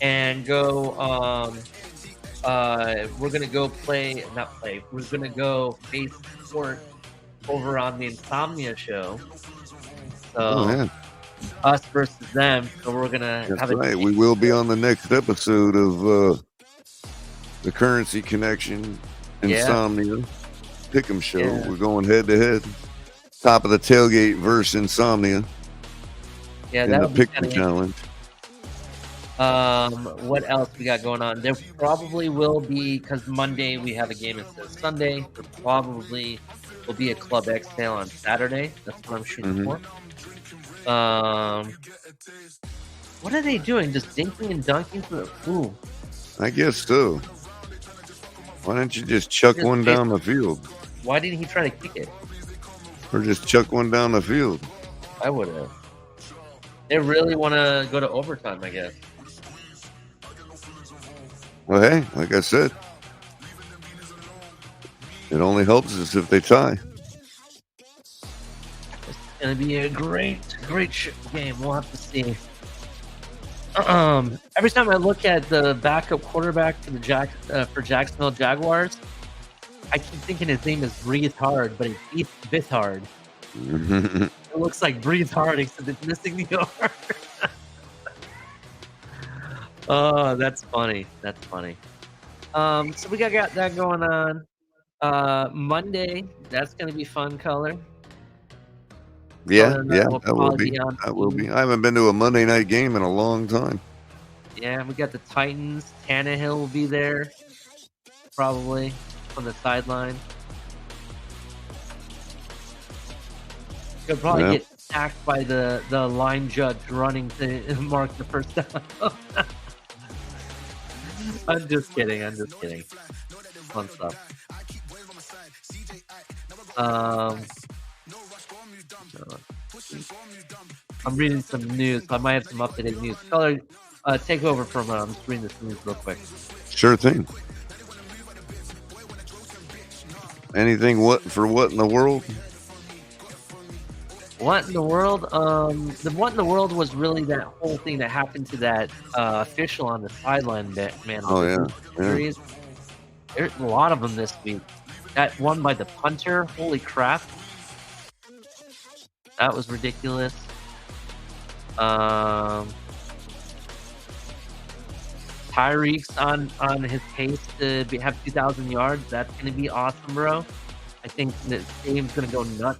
and go. We're going to go We're going to go face sport over on the Insomnia show. So, us versus them. So we're going to have
Right. We will be on the next episode of the Currency Connection Insomnia Pick'em Show.
Yeah.
We're going head to head. Top of the Tailgate versus Insomnia.
Yeah,
in the
that'll be
Pick'em Challenge.
What else we got going on? There probably will be, because Monday we have a game instead of Sunday. There probably will be a Club X sale on Saturday. That's what I'm shooting for. What are they doing? Just dinking and dunking for the pool?
I guess so. Why don't you just chuck one down the field?
Why didn't he try to kick it?
Or just chuck one down the field?
I would have. They really want to go to overtime, I guess.
Well, hey, like I said, it only helps us if they tie.
It's going to be a great game. We'll have to see. Every time I look at the backup quarterback for the for Jacksonville Jaguars, I keep thinking his name is Breathe Hard, but it's Bith Hard. It looks like Breathe Hard, except it's missing the R. Oh, that's funny. So we got that going on. Monday, that's going to be fun, Color.
Yeah,
That
will be. That will be. I haven't been to a Monday night game in a long time.
Yeah, we got the Titans. Tannehill will be there, probably, on the sideline. He'll probably get sacked by the line judge running to mark the first down. I'm just kidding. Fun stuff. I'm reading some news. So I might have some updated news. Color, take over for a minute. I'm just reading this news real quick.
Sure thing. Anything what in the world?
What in the world? The what in the world was really that whole thing that happened to that official on the sideline, man.
Oh, yeah.
Series. There's a lot of them this week. That one by the punter. Holy crap. That was ridiculous. Tyreek's on his pace to have 2,000 yards. That's going to be awesome, bro. I think this game's going to go nuts.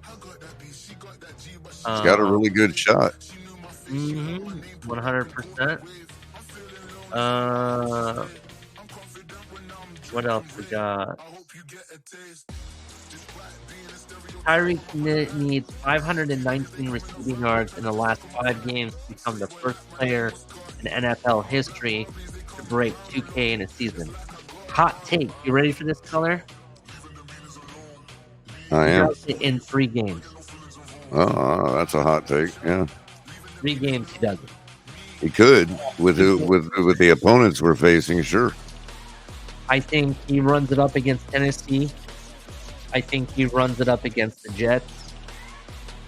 He's got a really good shot.
100%. What else we got? Tyreek needs 519 receiving yards in the last 5 games to become the first player in NFL history to break 2K in a season. Hot take. You ready for this, Color?
I am.
In 3 games.
Oh, that's a hot take. Yeah.
3 games he doesn't.
He could with the opponents we're facing, sure.
I think he runs it up against Tennessee. I think he runs it up against the Jets.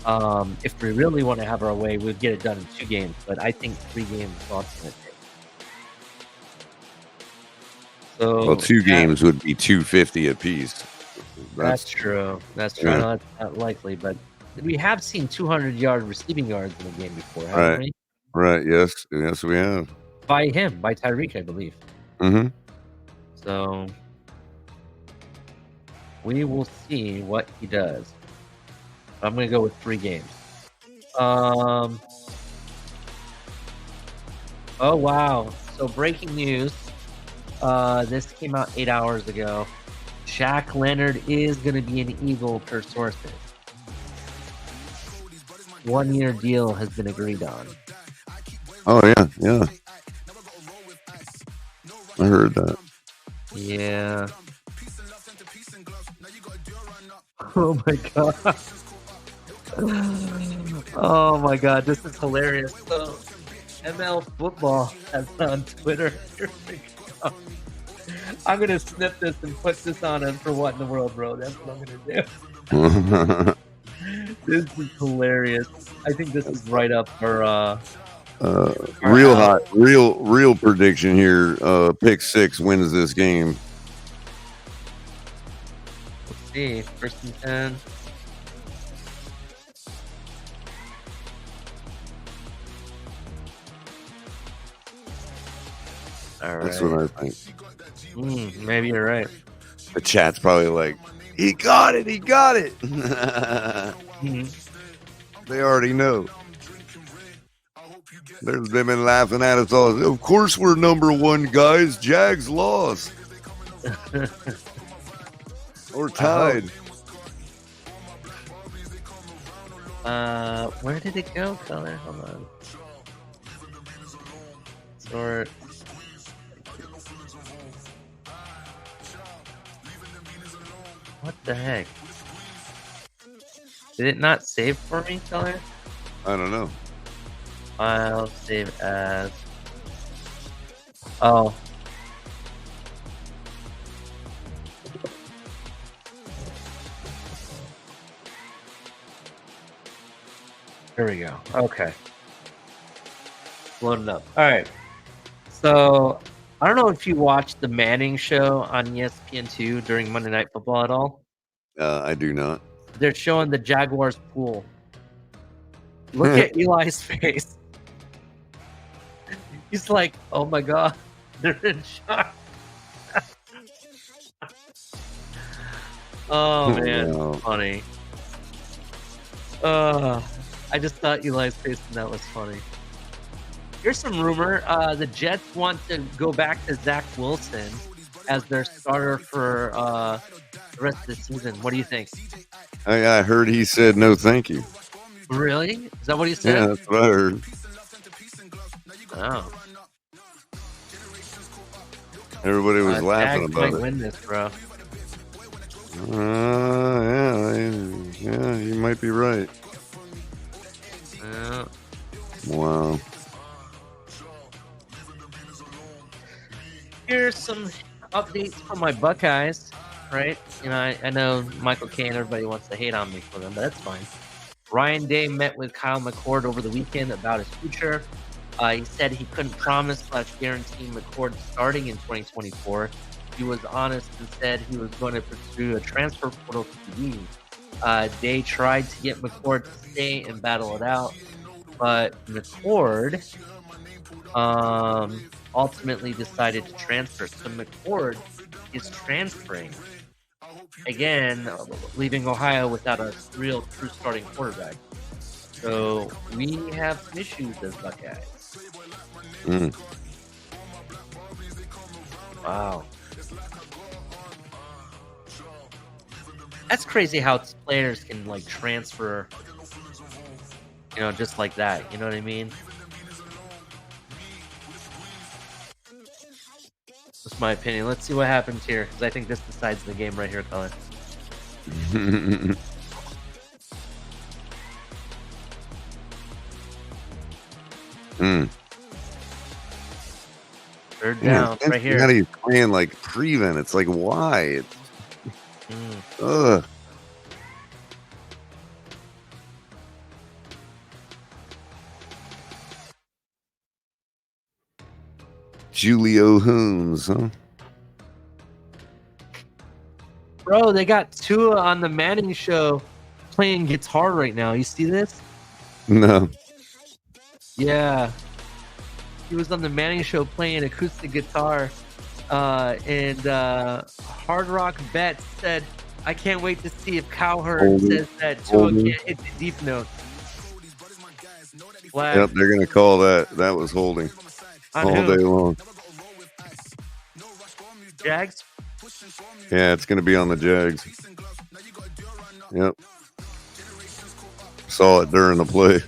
If we really want to have our way, we'd get it done in 2 games. But I think 3 games is all it's going to take. So,
Well, 2 games would be 250 apiece.
That's true. That's true.
Yeah.
I know that's not likely, but we have seen 200-yard receiving yards in a game before, haven't we?
Right. Yes, we have.
By Tyreek, I believe.
Mm-hmm.
So we will see what he does. I'm going to go with 3 games. Oh, wow. So breaking news. This came out 8 hours ago. Shaq Leonard is going to be an Eagle per sources. 1-year deal has been agreed on.
Oh, yeah. I heard that.
Yeah. Oh my god. Oh my god, this is hilarious. So, ML Football has on Twitter. Here we go. I'm gonna snip this and put this on him for what in the world, bro. That's what I'm gonna do. This is hilarious. I think this is right up for
real hot, real prediction here. Pick 6 wins this game.
Let's see. 1st and 10. All right.
That's what I think.
Maybe you're right.
The chat's probably like, he got it. They already know. They've been laughing at us all. Of course we're number 1, guys. Jags lost. Or tied.
Where did it go, Color? Hold on. Sort. What the heck? Did it not save for me, Color?
I don't know.
File, save as. Oh. Here we go. Okay. Loading up. All right. So, I don't know if you watched the Manning show on ESPN2 during Monday Night Football at all.
I do not.
They're showing the Jaguars pool. Look at Eli's face. He's like, oh my god, they're in shock. Oh man,
Wow.
funny. I just thought Eli's face and that was funny. Here's some rumor. The Jets want to go back to Zach Wilson as their starter for the rest of the season. What do you think?
I heard he said no thank you.
Really? Is that what he said?
Yeah, that's what I heard.
Oh.
Everybody was laughing
Jags
about
might
it.
win this, bro.
Yeah, you might be right.
Yeah.
Wow.
Here's some updates from my Buckeyes, right? You know, I know Michael K and everybody wants to hate on me for them, but that's fine. Ryan Day met with Kyle McCord over the weekend about his future. He said he couldn't promise / guarantee McCord starting in 2024. He was honest and said he was going to pursue a transfer portal QB. Day tried to get McCord to stay and battle it out, but McCord ultimately decided to transfer. So McCord is transferring again, leaving Ohio without a real true starting quarterback. So we have some issues as Buckeyes. Wow. That's crazy how players can like transfer, you know, just like that. You know what I mean? That's my opinion. Let's see what happens here, because I think this decides the game right here, Colin. Third down, right here.
How do you playing like prevent? It's like, why? Ugh. Julio Hoons, huh?
Bro, they got Tua on the Manning show playing guitar right now. You see this?
No.
Yeah. He was on the Manning show playing acoustic guitar. And Hard Rock Bet said, I can't wait to see if Cowherd says that Tua can't hit the deep notes. Flag.
Yep, they're going to call that. That was holding
On
all
who?
day long.
Jags?
Yeah, it's going to be on the Jags. Yep. Saw it during the play.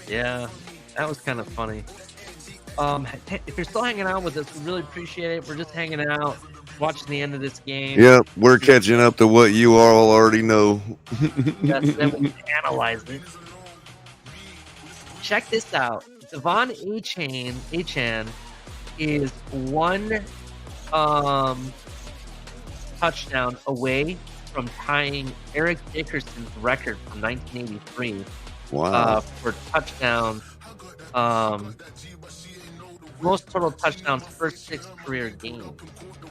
Yeah, that was kind of funny. If you're still hanging out with us, we really appreciate it. We're just hanging out, watching the end of this game.
Yep, we're catching up to what you all already know.
Yes, then we can analyze it. Check this out. Devon Achan is one touchdown away from tying Eric Dickerson's record from 1983.
Wow.
For touchdowns, most total touchdowns first 6 career games.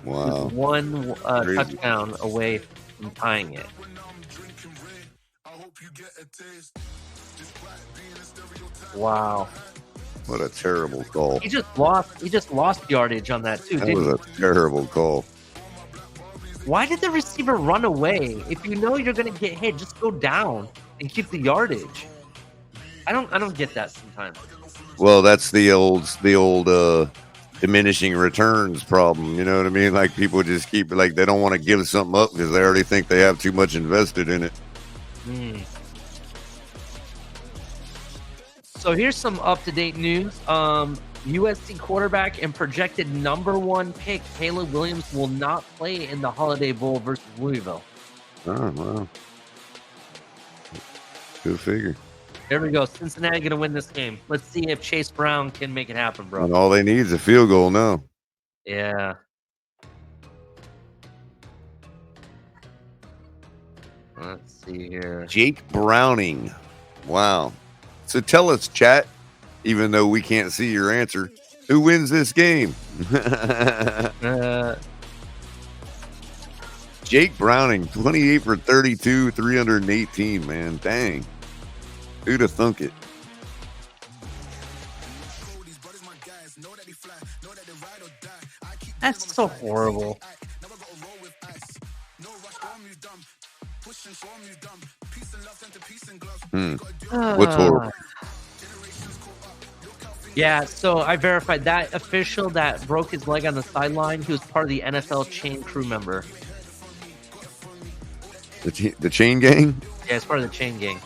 Wow.
With one touchdown away from tying it. Wow.
What a terrible call.
He just lost yardage on that too.
That was a terrible call.
Why did the receiver run away? If you know you're going to get hit, just go down and keep the yardage. I don't get that sometimes.
Well, that's the old diminishing returns problem. You know what I mean? Like people just keep like they don't want to give something up because they already think they have too much invested in it.
So here's some up-to-date news. USC quarterback and projected #1 pick Caleb Williams will not play in the Holiday Bowl versus Louisville.
Oh, wow. Go figure.
There we go. Cincinnati going to win this game. Let's see if Chase Brown can make it happen, bro.
And all they need is a field goal now.
Yeah. Let's see here.
Jake Browning. Wow. So tell us, chat, even though we can't see your answer, who wins this game? Jake Browning, 28 for 32, 318, man. Dang. Who'd have thunk it?
That's so horrible.
What's horrible?
Yeah, so I verified that official that broke his leg on the sideline. He was part of the NFL chain crew member.
The chain gang?
Yeah, it's part of the chain gang.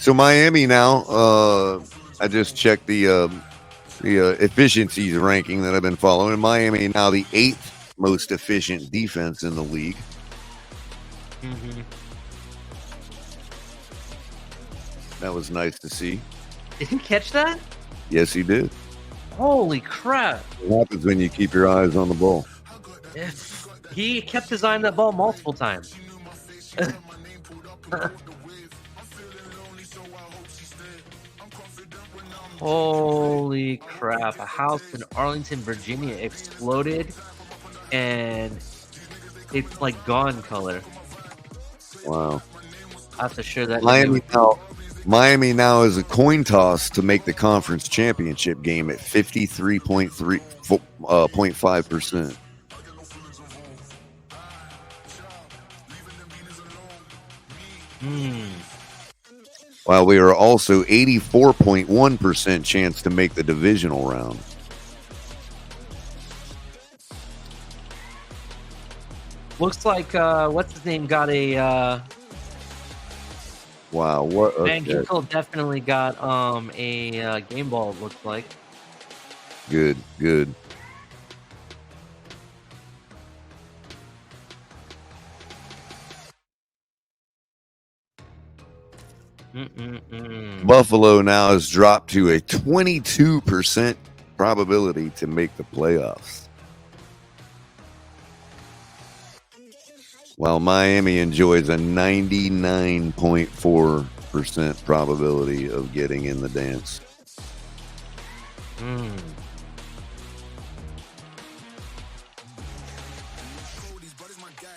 So Miami now, I just checked the efficiencies ranking that I've been following. Miami now the 8th most efficient defense in the league.
Mm-hmm.
That was nice to see.
Did you catch that?
Yes, he did.
Holy crap!
What happens when you keep your eyes on the ball?
He kept his eye on that ball multiple times. Holy crap. A house in Arlington, Virginia exploded and it's like gone color.
Wow.
I have to share that.
Miami now is a coin toss to make the conference championship game at 53.5%. While we are also 84.1% chance to make the divisional round.
Looks like what's his name got a
Wow, what
Van Ginkel definitely got a game ball, it looks like.
Good. Buffalo now has dropped to a 22% probability to make the playoffs, while Miami enjoys a 99.4% probability of getting in the dance.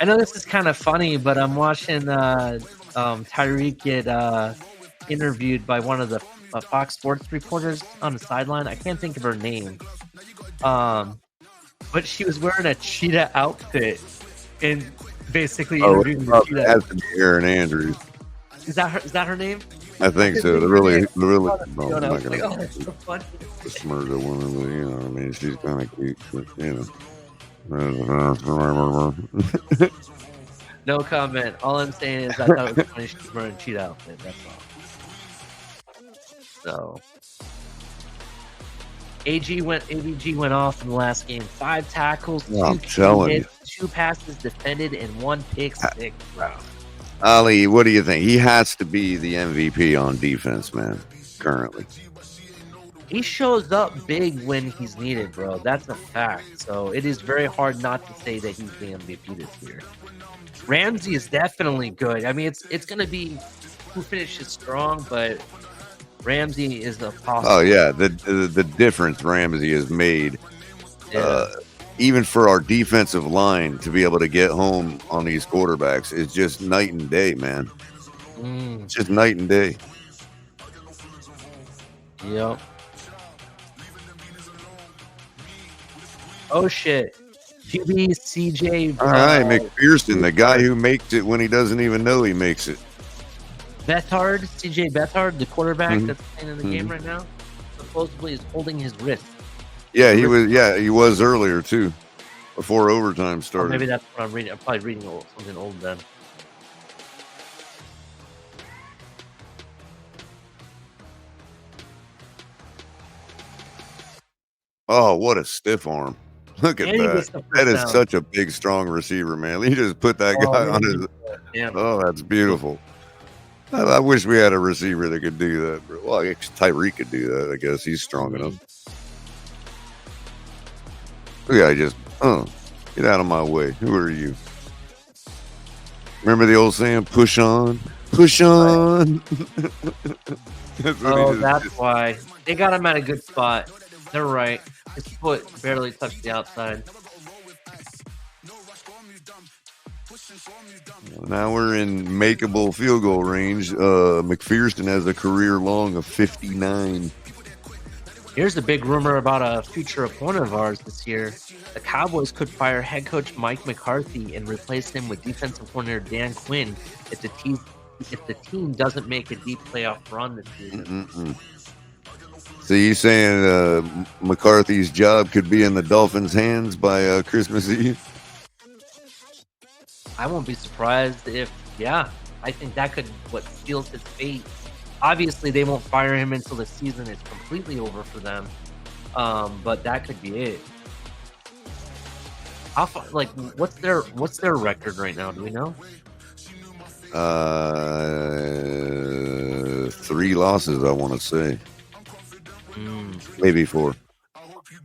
I know this is kind of funny, but I'm watching Tyreek get interviewed by one of the Fox Sports reporters on the sideline. I can't think of her name, but she was wearing a cheetah outfit and basically interviewing the cheetah.
Has to be Aaron Andrews.
Is that her name?
I think so. The really. No, I'm
Oh,
not
like,
gonna
oh, that's so funny.
smurd the woman, but you know, I mean, she's kind of cute, but you know.
No comment. All I'm saying is I thought it was funny she was wearing a cheetah outfit. That's all. So ABG went off in the last game. 5 tackles, 2 hits, 2 passes defended, and 1 pick six. Wow.
Ali, what do you think? He has to be the MVP on defense, man, currently.
He shows up big when he's needed, bro. That's a fact. So it is very hard not to say that he's the MVP this year. Ramsey is definitely good. I mean, it's going to be who finishes strong, but Ramsey is a possible.
Oh, yeah. The difference Ramsey has made, even for our defensive line to be able to get home on these quarterbacks, is just night and day, man. It's just night and day.
Yep. Oh, shit. QB CJ.
All right, McPherson, the guy who makes it when he doesn't even know he makes it.
Bethard, CJ Bethard, the quarterback that's playing in the game right now, supposedly is holding his wrist.
Yeah, he was. Yeah, he was earlier too, before overtime started.
Or maybe that's what I'm reading. I'm probably reading something old then.
Oh, what a stiff arm! Look at that. That is such a big, strong receiver, man. He just put that guy on his. Oh, that's beautiful. I wish we had a receiver that could do that. Well, Tyreek could do that. I guess he's strong enough. Yeah, I just get out of my way. Who are you? Remember the old saying, push on, push on.
That's why they got him at a good spot. They're right. His foot barely touched the outside.
Now we're in makeable field goal range. McPherson has a career long of 59.
Here's a big rumor about a future opponent of ours this year. The Cowboys could fire head coach Mike McCarthy and replace him with defensive coordinator Dan Quinn if the team doesn't make a deep playoff run this season.
So you saying McCarthy's job could be in the Dolphins' hands by Christmas Eve?
I won't be surprised if, I think that could seals his fate Obviously, they won't fire him until the season is completely over for them. But that could be it. What's their record right now? Do we know?
3 losses, I want to say. Maybe 4.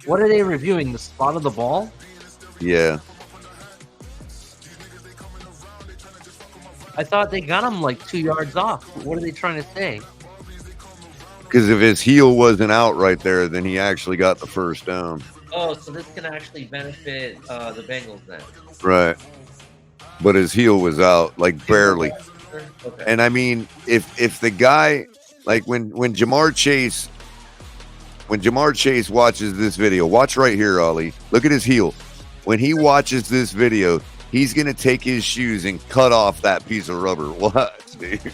What are they reviewing? The spot of the ball?
Yeah.
I thought they got him like 2 yards off. What are they trying to say?
Because if his heel wasn't out right there, then he actually got the first down.
Oh, so this can actually benefit the Bengals then.
Right. But his heel was out, like barely.
Okay.
And I mean, if the guy, like when Jamar Chase watches this video, watch right here, Ollie. Look at his heel. When he watches this video, he's gonna take his shoes and cut off that piece of rubber. What, dude?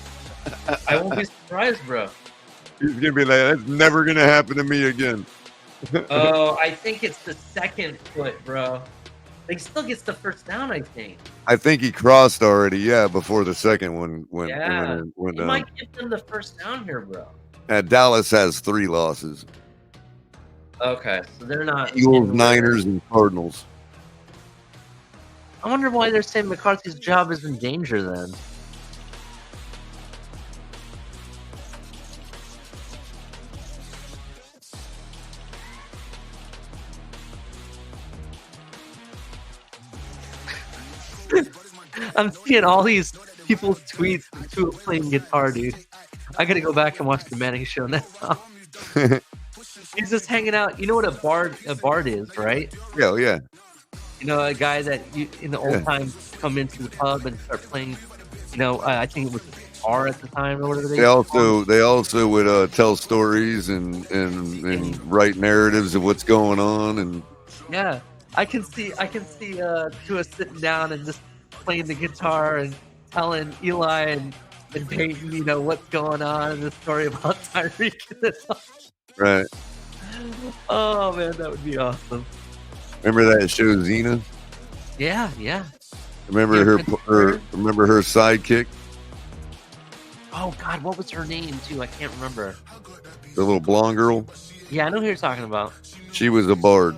I won't be surprised, bro.
He's gonna be like, that's never gonna happen to me again.
Oh, I think it's the second foot, bro. He still gets the first down, I think.
I think he crossed already, yeah, before the second one went
He
down.
might give them the first down here, bro.
Dallas has 3 losses.
Okay, so they're not
Eagles, Niners, and Cardinals.
I wonder why they're saying McCarthy's job is in danger then. I'm seeing all these people's tweets to playing guitar, dude. I gotta go back and watch the Manning show now. He's just hanging out. You know what a bard is, right?
Yeah, yeah.
You know, a guy that in the old times come into the pub and start playing. You know, I think it was guitar at the time or whatever. They
also would tell stories and write narratives of what's going on, and
yeah, I can see Tua sitting down and just playing the guitar and telling Eli and Peyton, you know, what's going on and the story about Tyreek.
Right.
Oh man, that would be awesome.
Remember that show Xena?
Yeah, yeah.
Remember her sidekick?
Oh God, what was her name too? I can't remember.
The little blonde girl?
Yeah, I know who you're talking about.
She was a bard.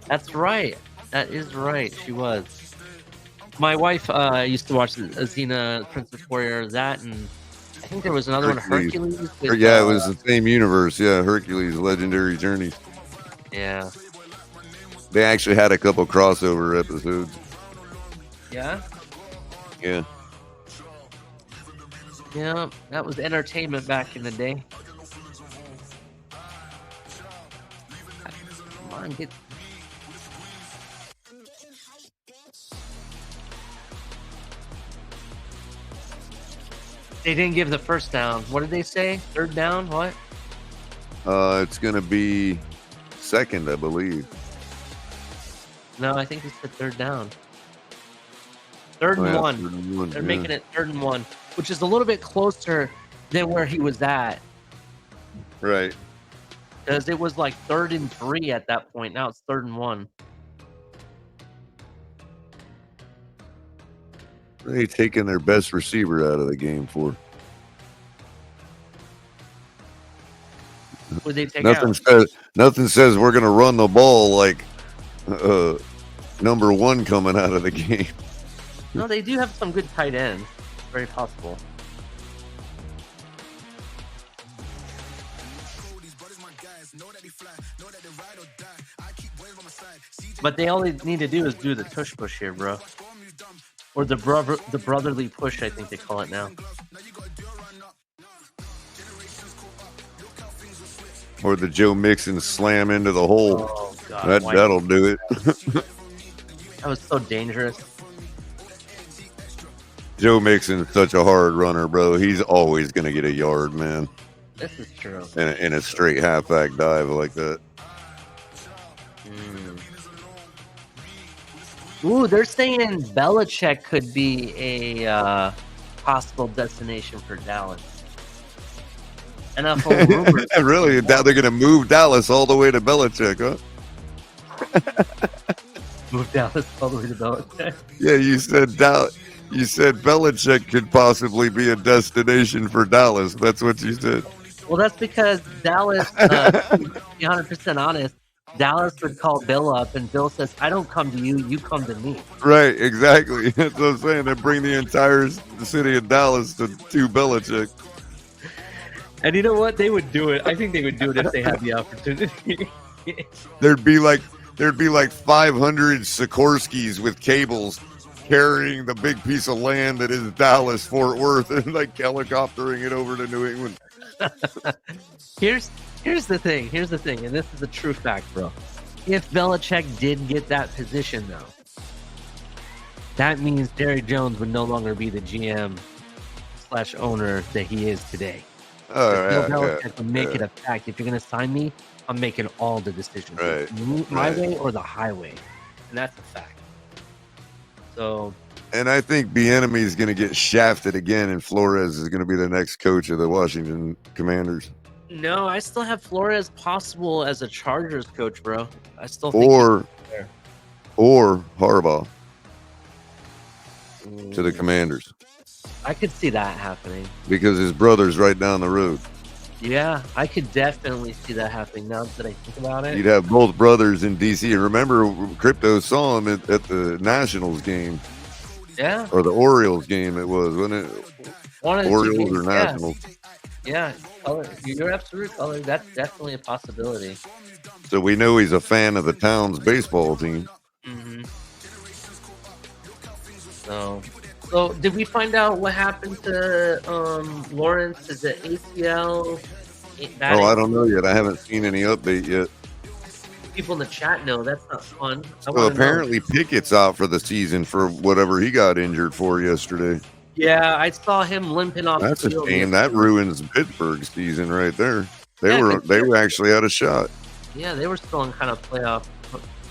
That's right. That is right. She was. My wife used to watch Xena, Princess Warrior, that, and I think there was another one, Hercules. With,
yeah, it was the same universe. Yeah, Hercules, Legendary Journey.
Yeah.
They actually had a couple crossover episodes.
Yeah?
Yeah.
Yeah, that was entertainment back in the day. Come on, get... They didn't give the first down. What did they say? Third down? What?
It's going to be second, I believe.
No, I think they said third down. Third and one. They're making it 3rd and 1, which is a little bit closer than where he was at.
Right.
Because it was like 3rd and 3 at that point. Now it's 3rd and 1.
What are they taking their best receiver out of the game for?
Would they take
Nothing says we're going to run the ball like number 1 coming out of the game.
No, they do have some good tight ends. Very possible. But they all need to do is do the tush push here, bro. Or the brotherly push, I think they call it now.
Or the Joe Mixon slam into the hole.
Oh, God.
That'll do it.
That was so dangerous.
Joe Mixon's such a hard runner, bro. He's always going to get a yard, man.
This is true.
In a straight halfback dive like that.
Ooh, they're saying Belichick could be a possible destination for Dallas. NFL rumors.
Really? Now they're going to move Dallas all the way to Belichick, huh?
Move Dallas all the way to Belichick.
Yeah, you said Dallas. You said Belichick could possibly be a destination for Dallas. That's what you said.
Well, that's because Dallas, to be 100% honest, Dallas would call Bill up, and Bill says, I don't come to you, you come to me.
Right, exactly. That's what I'm saying. They bring the entire city of Dallas to Belichick.
And you know what? They would do it. I think they would do it if they had the opportunity.
There'd be like 500 Sikorskis with cables carrying the big piece of land that is Dallas, Fort Worth, and like helicoptering it over to New England.
Here's the thing. Here's the thing, and this is a true fact, bro. If Belichick did get that position, though, that means Jerry Jones would no longer be the GM/owner that he is today. Belichick would make it a fact. If you're going to sign me, I'm making all the decisions.
Right.
My way or the highway. And that's a fact. So.
And I think Bieniemy is going to get shafted again, and Flores is going to be the next coach of the Washington Commanders.
No, I still have Flores possible as a Chargers coach, bro. I still think
or Harbaugh to the Commanders.
I could see that happening.
Because his brother's right down the road.
Yeah, I could definitely see that happening now that I think about it.
You'd have both brothers in D.C. And remember, Crypto saw him at the Nationals game.
Yeah.
Or the Orioles game, it was, wasn't it?
One of the
Orioles or Nationals.
Yeah, color. You're absolute color. That's definitely a possibility.
So we know he's a fan of the town's baseball team.
Mm-hmm. So did we find out what happened to Lawrence? Is it ACL?
I don't know yet. I haven't seen any update yet.
People in the chat know. That's not fun.
So apparently Pickett's out for the season for whatever he got injured for yesterday.
Yeah, I saw him limping off.
That's
the
a
field
shame. That ruins Pittsburgh's season right there. They
Yeah,
were actually out of shot.
Yeah, they were still in kind of playoff.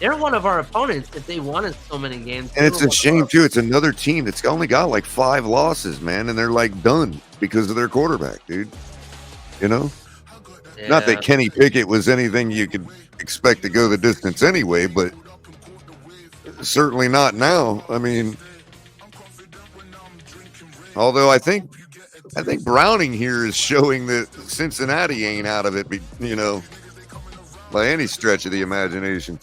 They're one of our opponents if they wanted so many games.
And it's a shame too. It's another team that's only got like 5 losses, man, and they're like done because of their quarterback, dude. You know?
Yeah.
Not that Kenny Pickett was anything you could expect to go the distance anyway, but certainly not now. I mean, although I think Browning here is showing that Cincinnati ain't out of it, you know, by any stretch of the imagination.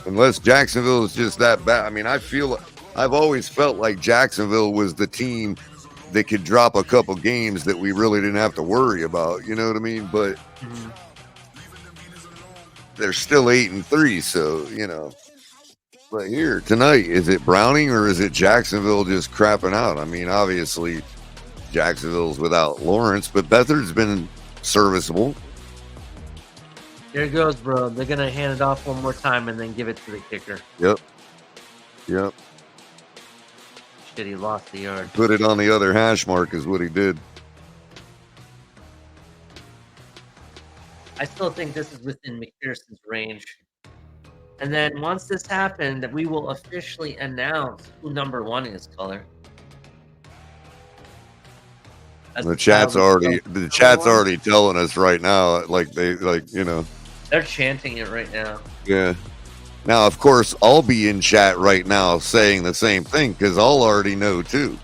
Unless Jacksonville is just that bad. I mean, I've always felt like Jacksonville was the team that could drop a couple games that we really didn't have to worry about. You know what I mean? But they're still 8-3, so you know. But here tonight, is it Browning or is it Jacksonville just crapping out? I mean, obviously Jacksonville's without Lawrence, but Beathard's been serviceable.
There it goes, bro. They're gonna hand it off one more time and then give it to the kicker.
Yep.
Shit, he lost the yard.
Put it on the other hash mark is what he did.
I still think this is within McPherson's range. And then once this happened, we will officially announce who number 1 is, Color.
The chat's already telling us right now, you know.
They're chanting it right now.
Yeah. Now, of course, I'll be in chat right now saying the same thing because I'll already know too.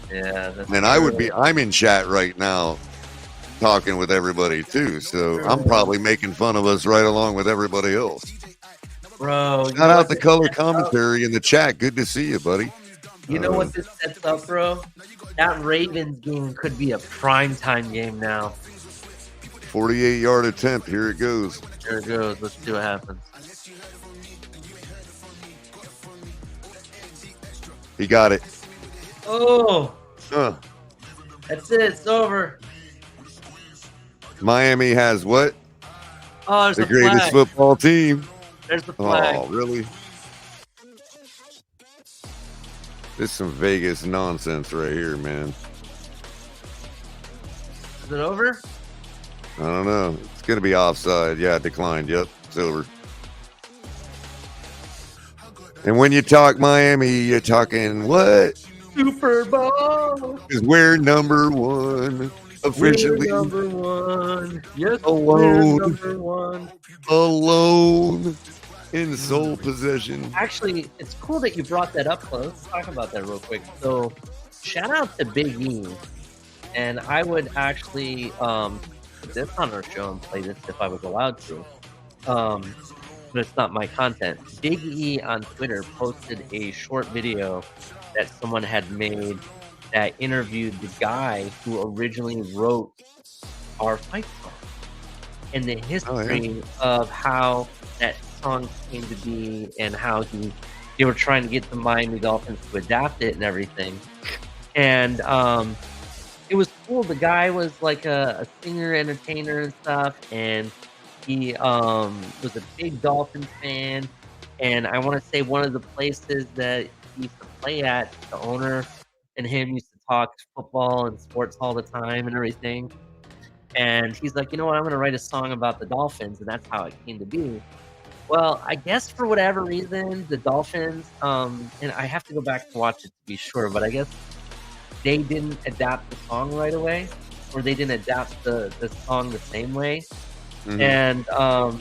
Yeah.
And I'm in chat right now talking with everybody too. So I'm probably making fun of us right along with everybody else.
Bro.
Shout out the color commentary in the chat. Good to see you, buddy.
You know what this sets up, bro? That Ravens game could be a primetime game now.
48-yard attempt. Here it goes.
There it goes. Let's see what happens.
He got it.
Oh. That's it. It's over.
Miami has what?
Oh, there's
the
the
greatest
flag.
football team.
There's the flag.
Oh, really? This is some Vegas nonsense right here, man.
Is it over?
I don't know. It's going to be offside. Yeah, it declined. Yep, it's over. And when you talk Miami, you're talking what?
Super Bowl.
Because we're number 1. Officially.
We're number 1. Yes,
Alone.
we're number 1.
Alone. in sole possession.
Actually, it's cool that you brought that up. So let's talk about that real quick. So, shout out to Big E, and I would actually put this on our show and play this if I was allowed to. But it's not my content. Big E on Twitter posted a short video that someone had made that interviewed the guy who originally wrote our fight song and the history of how that song came to be and how they were trying to get the Miami Dolphins to adapt it and everything. And it was cool. The guy was like a singer, entertainer and stuff, and he was a big Dolphins fan. And I want to say one of the places that he used to play at, the owner and him used to talk football and sports all the time and everything. And he's like, you know what, I'm going to write a song about the Dolphins, and that's how it came to be. Well, I guess for whatever reason, the Dolphins, and I have to go back and watch it to be sure, but I guess they didn't adapt the song right away, or they didn't adapt the song the same way. Mm-hmm. And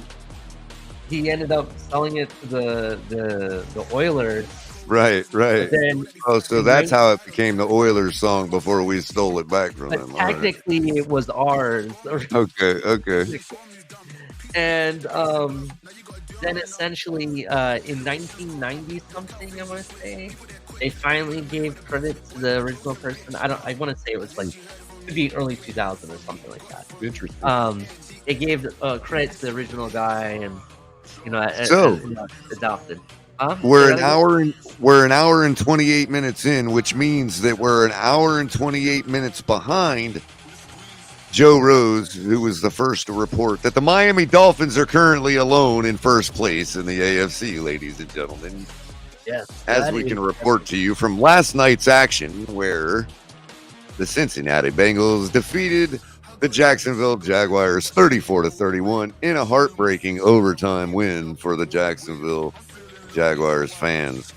he ended up selling it to the Oilers.
Right.
Then,
so that's how it became the Oilers song before we stole it back from them.
Technically, right. It was ours.
Okay.
And then essentially in 1990 something, I want to say, they finally gave credit to the original person. I want to say it was like, could be early 2000 or something like that.
Interesting.
They gave credit to the original guy, and adopted.
We're an hour and 28 minutes in, which means that we're an hour and 28 minutes behind Joe Rose, who was the first to report that the Miami Dolphins are currently alone in first place in the AFC, ladies and gentlemen.
Yes.
As we can report to you from last night's action, where the Cincinnati Bengals defeated the Jacksonville Jaguars 34-31 in a heartbreaking overtime win for the Jacksonville Jaguars fans.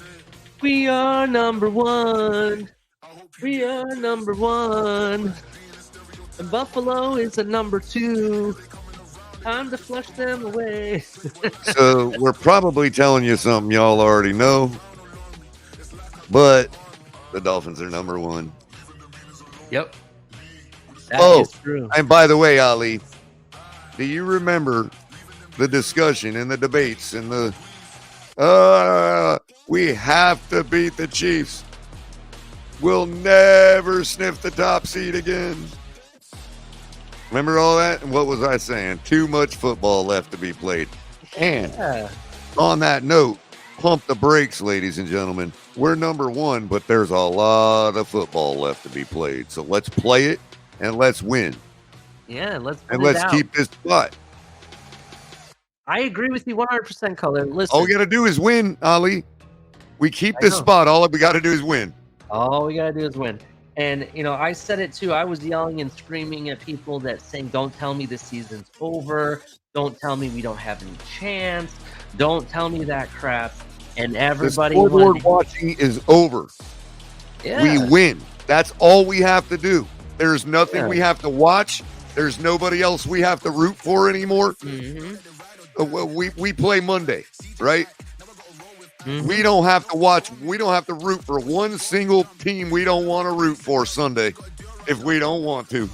We are number one. We are number one. And Buffalo is a number two. Time to flush them away.
So we're probably telling you something y'all already know, but the Dolphins are number one.
Yep. That is true.
And by the way, Ali, do you remember the discussion and the debates and the we have to beat the Chiefs. We'll never sniff the top seed again. Remember all that? And what was I saying? Too much football left to be played. And on that note, pump the brakes, ladies and gentlemen. We're number one, but there's a lot of football left to be played. So let's play it and let's win.
Yeah, let's
keep this spot.
I agree with you 100%, Color. Listen,
all we got to do is win, Ali. We keep this spot. All we got to do is win.
All we got to do is win. And, I said it too. I was yelling and screaming at people that saying, don't tell me the season's over. Don't tell me we don't have any chance. Don't tell me that crap. And everybody...
The scoreboard watching is over.
Yeah.
We win. That's all we have to do. There's nothing we have to watch. There's nobody else we have to root for anymore.
Mm-hmm.
We play Monday, right? Mm-hmm. We don't have to watch. We don't have to root for one single team we don't want to root for Sunday if we don't want to.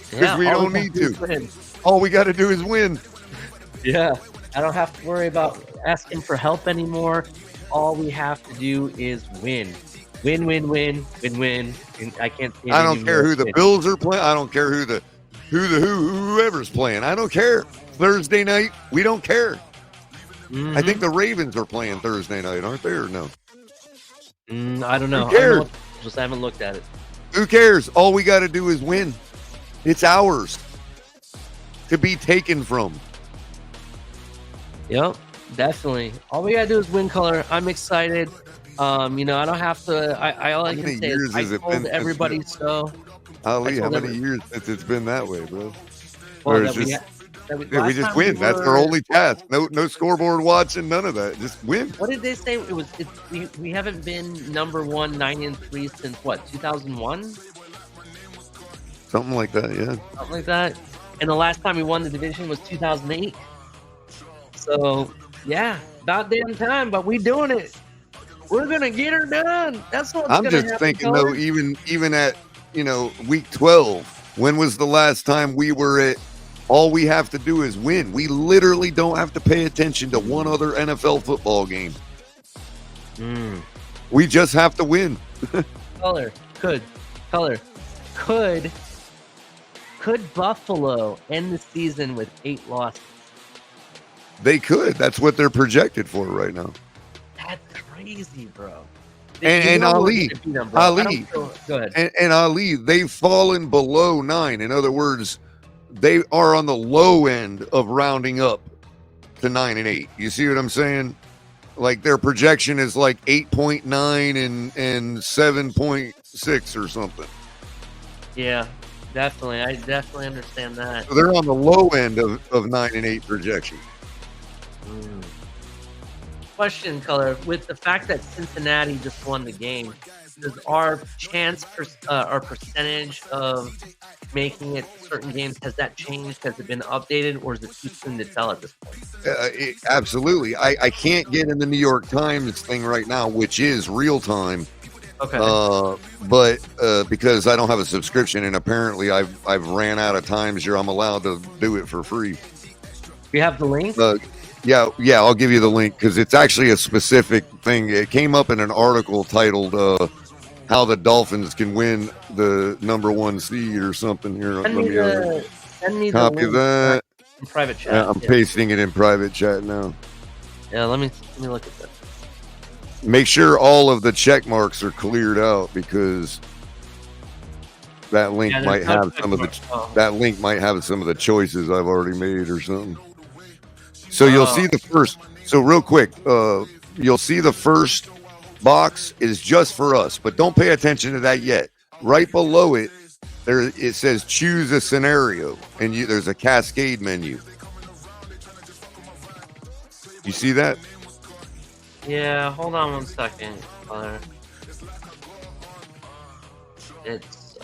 Because we don't need to. All we got to do is win.
Yeah. I don't have to worry about asking for help anymore. All we have to do is win. Win, win, win, win, win. And I can't.
I don't care who the Bills are playing. I don't care whoever's playing. I don't care. Thursday night, we don't care. Mm-hmm. I think the Ravens are playing Thursday night, aren't they, or no?
I don't know.
Who cares?
I haven't looked at it.
Who cares? All we got to do is win. It's ours to be taken from.
Yep, definitely. All we got to do is win, Color. I'm excited. I don't have to. All I can say is I told everybody so.
Ali, how many years since it's been that way, bro?
Well,
we just win. That's our only task. No scoreboard watching, none of that. Just win.
What did they say? We haven't been number 1, 9-3 since what, 2001?
Something like that, yeah.
Something like that. And the last time we won the division was 2008. So yeah, About damn time, but we doing it. We're gonna get her done. That's what's
I'm
gonna
just
happen,
thinking
Color.
though, even at week 12, when was the last time we were at? All we have to do is win. We literally don't have to pay attention to one other NFL football game. We just have to win.
Color could Buffalo end the season with 8 losses?
They could. That's what they're projected for right now.
That's crazy, bro.
And Ali,
go ahead.
And Ali, they've fallen below 9. In other words, they are on the low end of rounding up to 9 and 8. You see what I'm saying? Like their projection is like 8.9 and 7.6 or something.
Yeah, definitely. I definitely understand that.
So they're on the low end of 9 and 8 projection.
Question, Color. With the fact that Cincinnati just won the game, does our our percentage of making it to certain games, has that changed? Has it been updated, or is it too soon to tell at this point?
Absolutely. I can't get in the New York Times thing right now, which is real time.
Okay.
But because I don't have a subscription, and apparently I've ran out of times here, I'm allowed to do it for free.
You have the link?
Yeah, I'll give you the link because it's actually a specific thing. It came up in an article titled "How the Dolphins Can Win the #1 Seed" or something. Here,
send me
copy
the link
that.
in private chat.
I'm pasting it in private chat now.
Yeah, let me look at this.
Make sure all of the check marks are cleared out because that link might have some of the choices I've already made or something. So you'll see the first. So real quick, you'll see the first box is just for us, but don't pay attention to that yet. Right below it, it says choose a scenario, and there's a cascade menu. You see that?
Yeah, hold on 1 second, Color. It's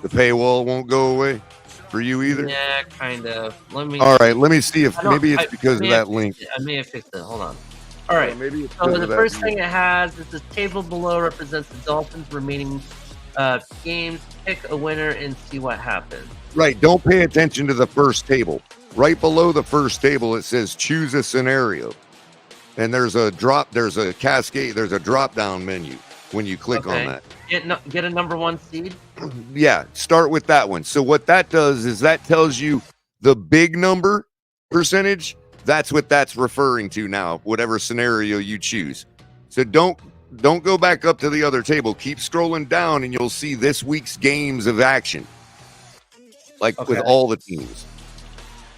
The paywall won't go away for you either.
yeah, kind of.
All right, let me see if maybe it's because of that link.
I may have fixed it. Hold on. All right.
Maybe it's
So
because
the
of that
first
link.
thing it has is this table below represents the Dolphins' remaining games. Pick a winner and see what happens.
Right, don't pay attention to the first table. Right below the first table, it says choose a scenario, and there's a cascade. There's a drop down menu when you click on that.
Get a #1 seed.
Yeah, start with that one. So what that does is that tells you the big number percentage. That's what that's referring to now, whatever scenario you choose. So don't go back up to the other table. Keep scrolling down and you'll see this week's games of action. With all the teams.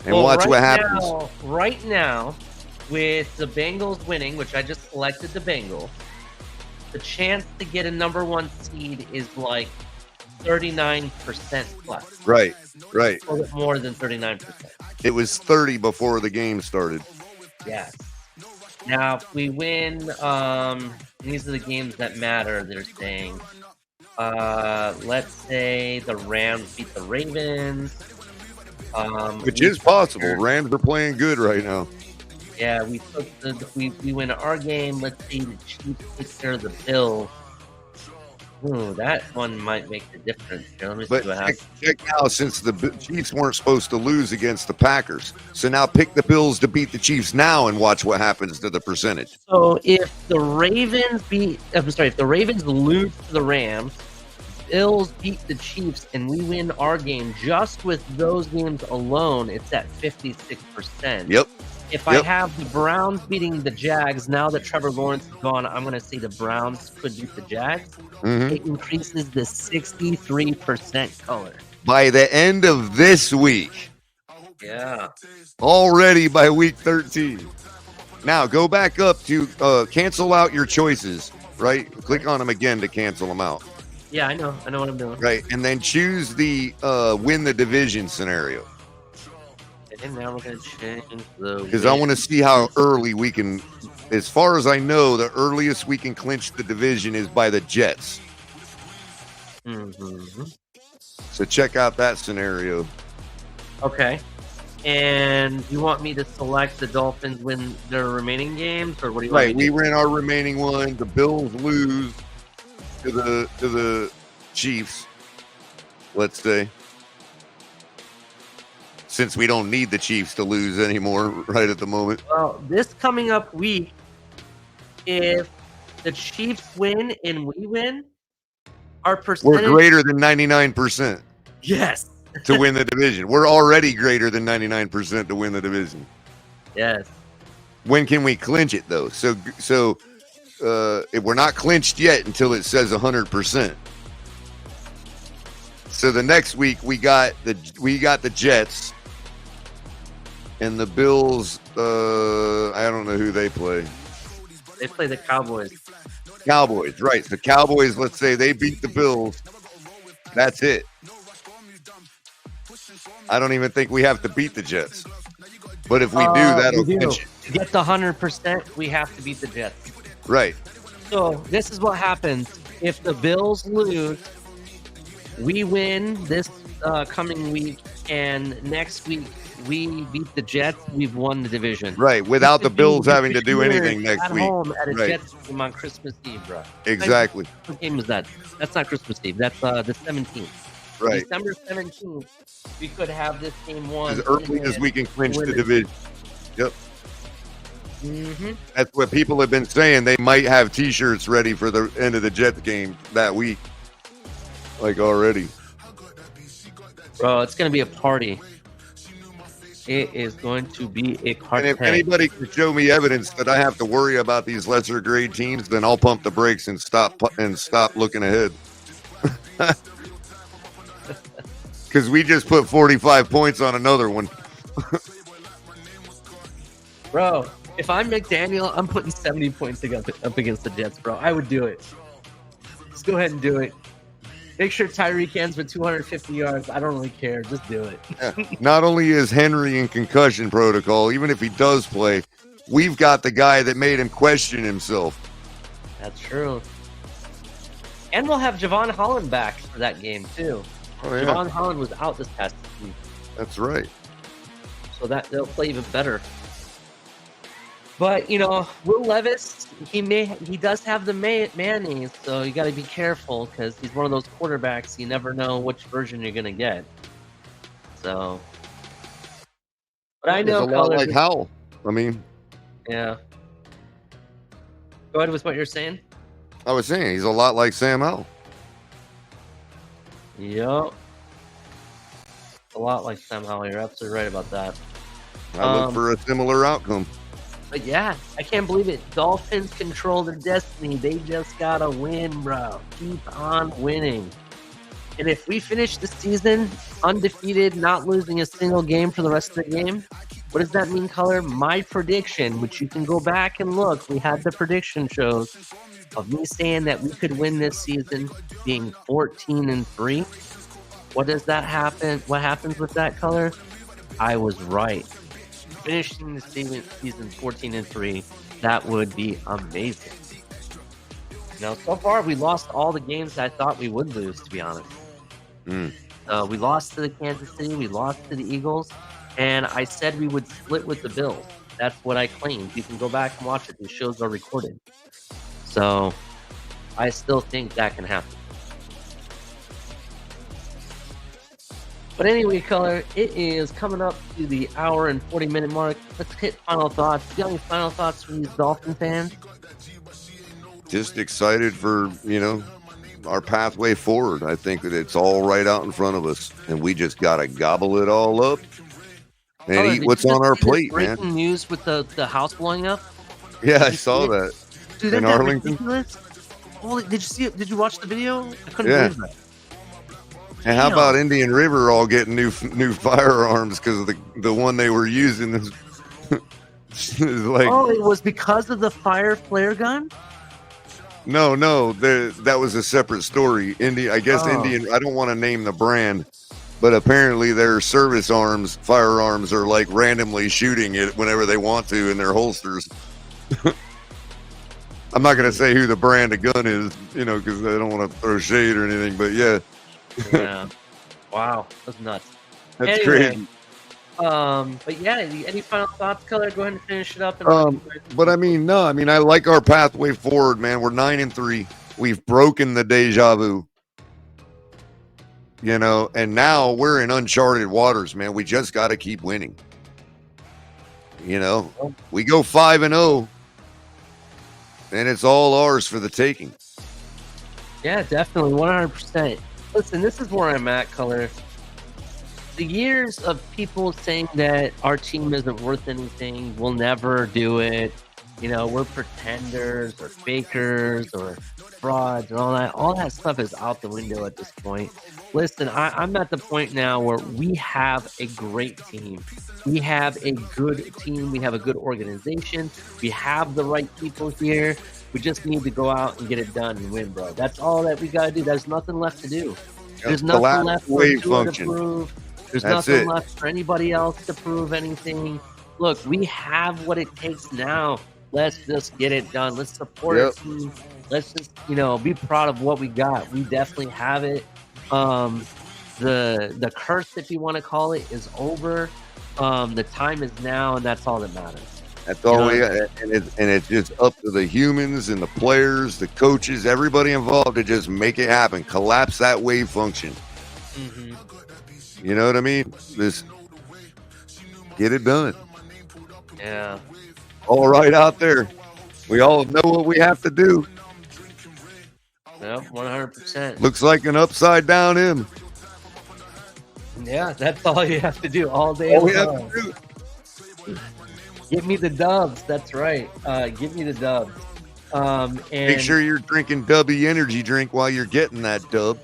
And watch what happens.
Right now, with the Bengals winning, which I just selected the Bengals, the chance to get a #1 seed is like 39% plus.
Right.
A little bit more than 39%.
It was 30 before the game started.
Yes. Now, if we win, these are the games that matter, they're saying. Let's say the Rams beat the Ravens.
Which is possible. Rams are playing good right now.
Yeah, we win our game. Let's see the Chiefs take care of the Bills. Ooh, that one might make the difference. Here, let me see what happens.
Check now, since the Chiefs weren't supposed to lose against the Packers. So now pick the Bills to beat the Chiefs now and watch what happens to the percentage.
So if the Ravens lose to the Rams, Bills beat the Chiefs, and we win our game just with those games alone, it's at 56%.
Yep.
If I have the Browns beating the Jags, now that Trevor Lawrence is gone, I'm going to say the Browns could beat the Jags.
Mm-hmm.
It increases the 63% color.
By the end of this week.
Yeah.
Already by week 13. Now go back up to cancel out your choices, right? Click on them again to cancel them out.
Yeah, I know what I'm doing.
Right, and then choose the win the division scenario.
And now we're going to change the...
Because I want to see how early we can... As far as I know, the earliest we can clinch the division is by the Jets.
Mm-hmm.
So check out that scenario.
Okay. And you want me to select the Dolphins win their remaining games, or what do you want?
Right, we win our remaining one. The Bills lose to the Chiefs. Let's say, since we don't need the Chiefs to lose anymore right at the moment.
Well, this coming up week, if the Chiefs win and we win, our percentage...
We're greater than 99%.
Yes.
To win the division. We're already greater than 99% to win the division.
Yes.
When can we clinch it, though? So if we're not clinched yet until it says 100%. So the next week we got the Jets and the Bills. I don't know who they play.
They play the Cowboys.
Cowboys, right? The Cowboys. Let's say they beat the Bills. That's it. I don't even think we have to beat the Jets. But if we do, that'll clinch it.
To get the 100%, we have to beat the Jets.
Right.
So this is what happens. If the Bills lose, we win this coming week, and next week we beat the Jets, we've won the division.
Right, without the Bills having to do anything next week.
At home at a
right.
Jets game on Christmas Eve, bro.
Exactly.
What game is that? That's not Christmas Eve. That's the 17th.
Right.
December 17th, we could have this game won.
As early as we can clinch the division. Yep.
Mm-hmm.
That's what people have been saying. They might have T-shirts ready for the end of the Jets game that week. Like already.
Bro, it's going to be a party. It is going to be a party.
And if anybody can show me evidence that I have to worry about these lesser grade teams, then I'll pump the brakes and stop looking ahead. Because we just put 45 points on another one.
Bro, if I'm McDaniel, I'm putting 70 points up against the Jets, bro. I would do it. Just go ahead and do it. Make sure Tyreek ends with 250 yards. I don't really care. Just do it.
Yeah. Not only is Henry in concussion protocol, even if he does play, we've got the guy that made him question himself.
That's true. And we'll have Javon Holland back for that game, too.
Oh, yeah.
Javon Holland was out this past week.
That's right.
So that they'll play even better. But, Will Levis, he does have the mayonnaise, so you got to be careful because he's one of those quarterbacks. You never know which version you're going to get. So, but I know
it's a lot like Howell. I mean,
yeah. Go ahead with what you're saying.
I was saying he's a lot like Sam Howell.
Yep. A lot like Sam Howell. You're absolutely right about that.
I look for a similar outcome.
But yeah, I can't believe it. Dolphins control their destiny. They just gotta win, bro. Keep on winning. And if we finish the season undefeated, not losing a single game for the rest of the game, what does that mean, Color? My prediction, which you can go back and look, we had the prediction shows of me saying that we could win this season being 14-3. What does that happen? What happens with that, Color? I was right. Finishing the season 14-3, that would be amazing. So far we lost all the games I thought we would lose, to be honest. We lost to the Kansas City, we lost to the Eagles, and I said we would split with the Bills. That's what I claimed. You can go back and watch it. These shows are recorded. So I still think that can happen. But anyway, Color, it is coming up to the hour and 40-minute mark. Let's hit final thoughts. Do you have any final thoughts from these Dolphin fans?
Just excited for, our pathway forward. I think that it's all right out in front of us, and we just got to gobble it all up and eat what's on our plate, man.
Breaking news with the house blowing up?
Yeah, I saw that.
Dude,
in Arlington.
Ridiculous? Holy, did you see it? Did you watch the video? I couldn't believe that.
And how about Indian River all getting new firearms because of the one they were using is like...
Oh, it was because of the fire flare gun?
No, that was a separate story. Indian, I don't want to name the brand, but apparently their service firearms are like randomly shooting it whenever they want to in their holsters. I'm not going to say who the brand of gun is, because I don't want to throw shade or anything, but yeah.
Yeah. Wow. That's nuts.
That's crazy.
But yeah, any final thoughts, Color? Go ahead and finish it up. And
But I mean, no, I mean, I like our pathway forward, man. We're 9-3. We've broken the deja vu, you know, and now we're in uncharted waters, man. We just got to keep winning. You know, we go 5-0, and it's all ours for the taking.
Yeah, definitely, 100%. Listen, this is where I'm at, Color. The years of people saying that our team isn't worth anything, we'll never do it, you know, we're pretenders or fakers or frauds and all that stuff is out the window at this point. Listen, I'm at the point now where we have a great team. We have a good team. We have a good organization. We have the right people here. We just need to go out and get it done and win, bro. That's all that we got to do. There's nothing left to do. There's nothing left for Tua to prove. There's nothing left for anybody else to prove anything. Look, we have what it takes now. Let's just get it done. Let's support our team. Let's just, you know, be proud of what we got. We definitely have it. The curse, if you want to call it, is over. The time is now, and that's all that matters.
That's all we got. And it's just up to the humans and the players, the coaches, everybody involved to just make it happen. Collapse that wave function.
Mm-hmm.
You know what I mean? Just get it done.
Yeah.
All right out there. We all know what we have to do.
Yep, 100%.
Looks like an upside down M.
Yeah, that's all you have to do all day long. Give me the dubs. That's right. Give me the dubs. And
make sure you're drinking Dubby energy drink while you're getting that dub.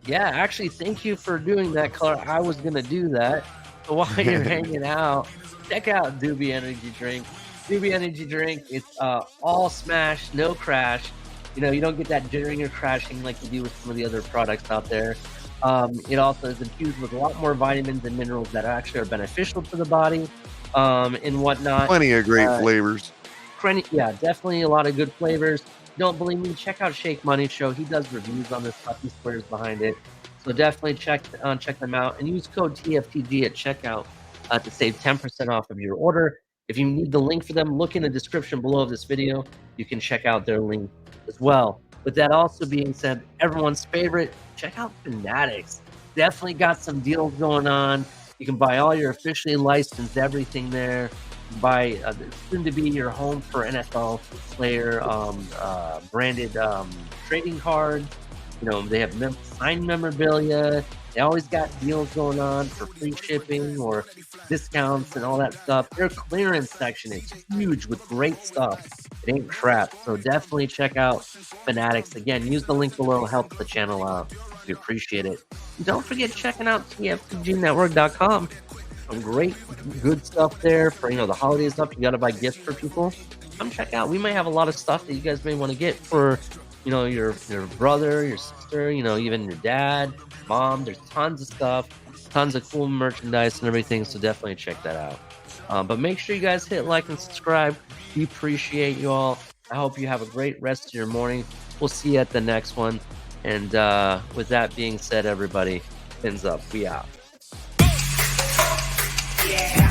Yeah, actually, thank you for doing that, Color. I was going to do that. So while you're hanging out, check out Dubby Energy Drink. Dubby Energy Drink, it's all smash, no crash. You know, you don't get that jittering or crashing like you do with some of the other products out there. It also is infused with a lot more vitamins and minerals that actually are beneficial to the body and whatnot.
Plenty of great flavors.
Yeah, definitely a lot of good flavors. Don't believe me? Check out Shake Money Show. He does reviews on this stuff. He swears behind it. So definitely check them out and use code TFTG at checkout to save 10% off of your order. If you need the link for them, look in the description below of this video. You can check out their link as well. With that also being said, everyone's favorite, check out Fanatics. Definitely got some deals going on. You can buy all your officially licensed everything there. Buy soon to be your home for NFL player branded trading cards. You know, they have signed memorabilia. They always got deals going on for free shipping or discounts and all that stuff. Their clearance section is huge with great stuff. It ain't crap. So definitely check out Fanatics. Again, use the link below. Help the channel out. We appreciate it. And don't forget checking out TFTGnetwork.com. Some great, good stuff there for, you know, the holidays stuff. You got to buy gifts for people. Come check out. We might have a lot of stuff that you guys may want to get for, you know, your brother, your sister, you know, even your dad, mom. There's tons of stuff, tons of cool merchandise and everything. So definitely check that out. But make sure you guys hit like and subscribe. We appreciate you all. I hope you have a great rest of your morning. We'll see you at the next one. And with that being said, everybody, fins up. We out.
Yeah.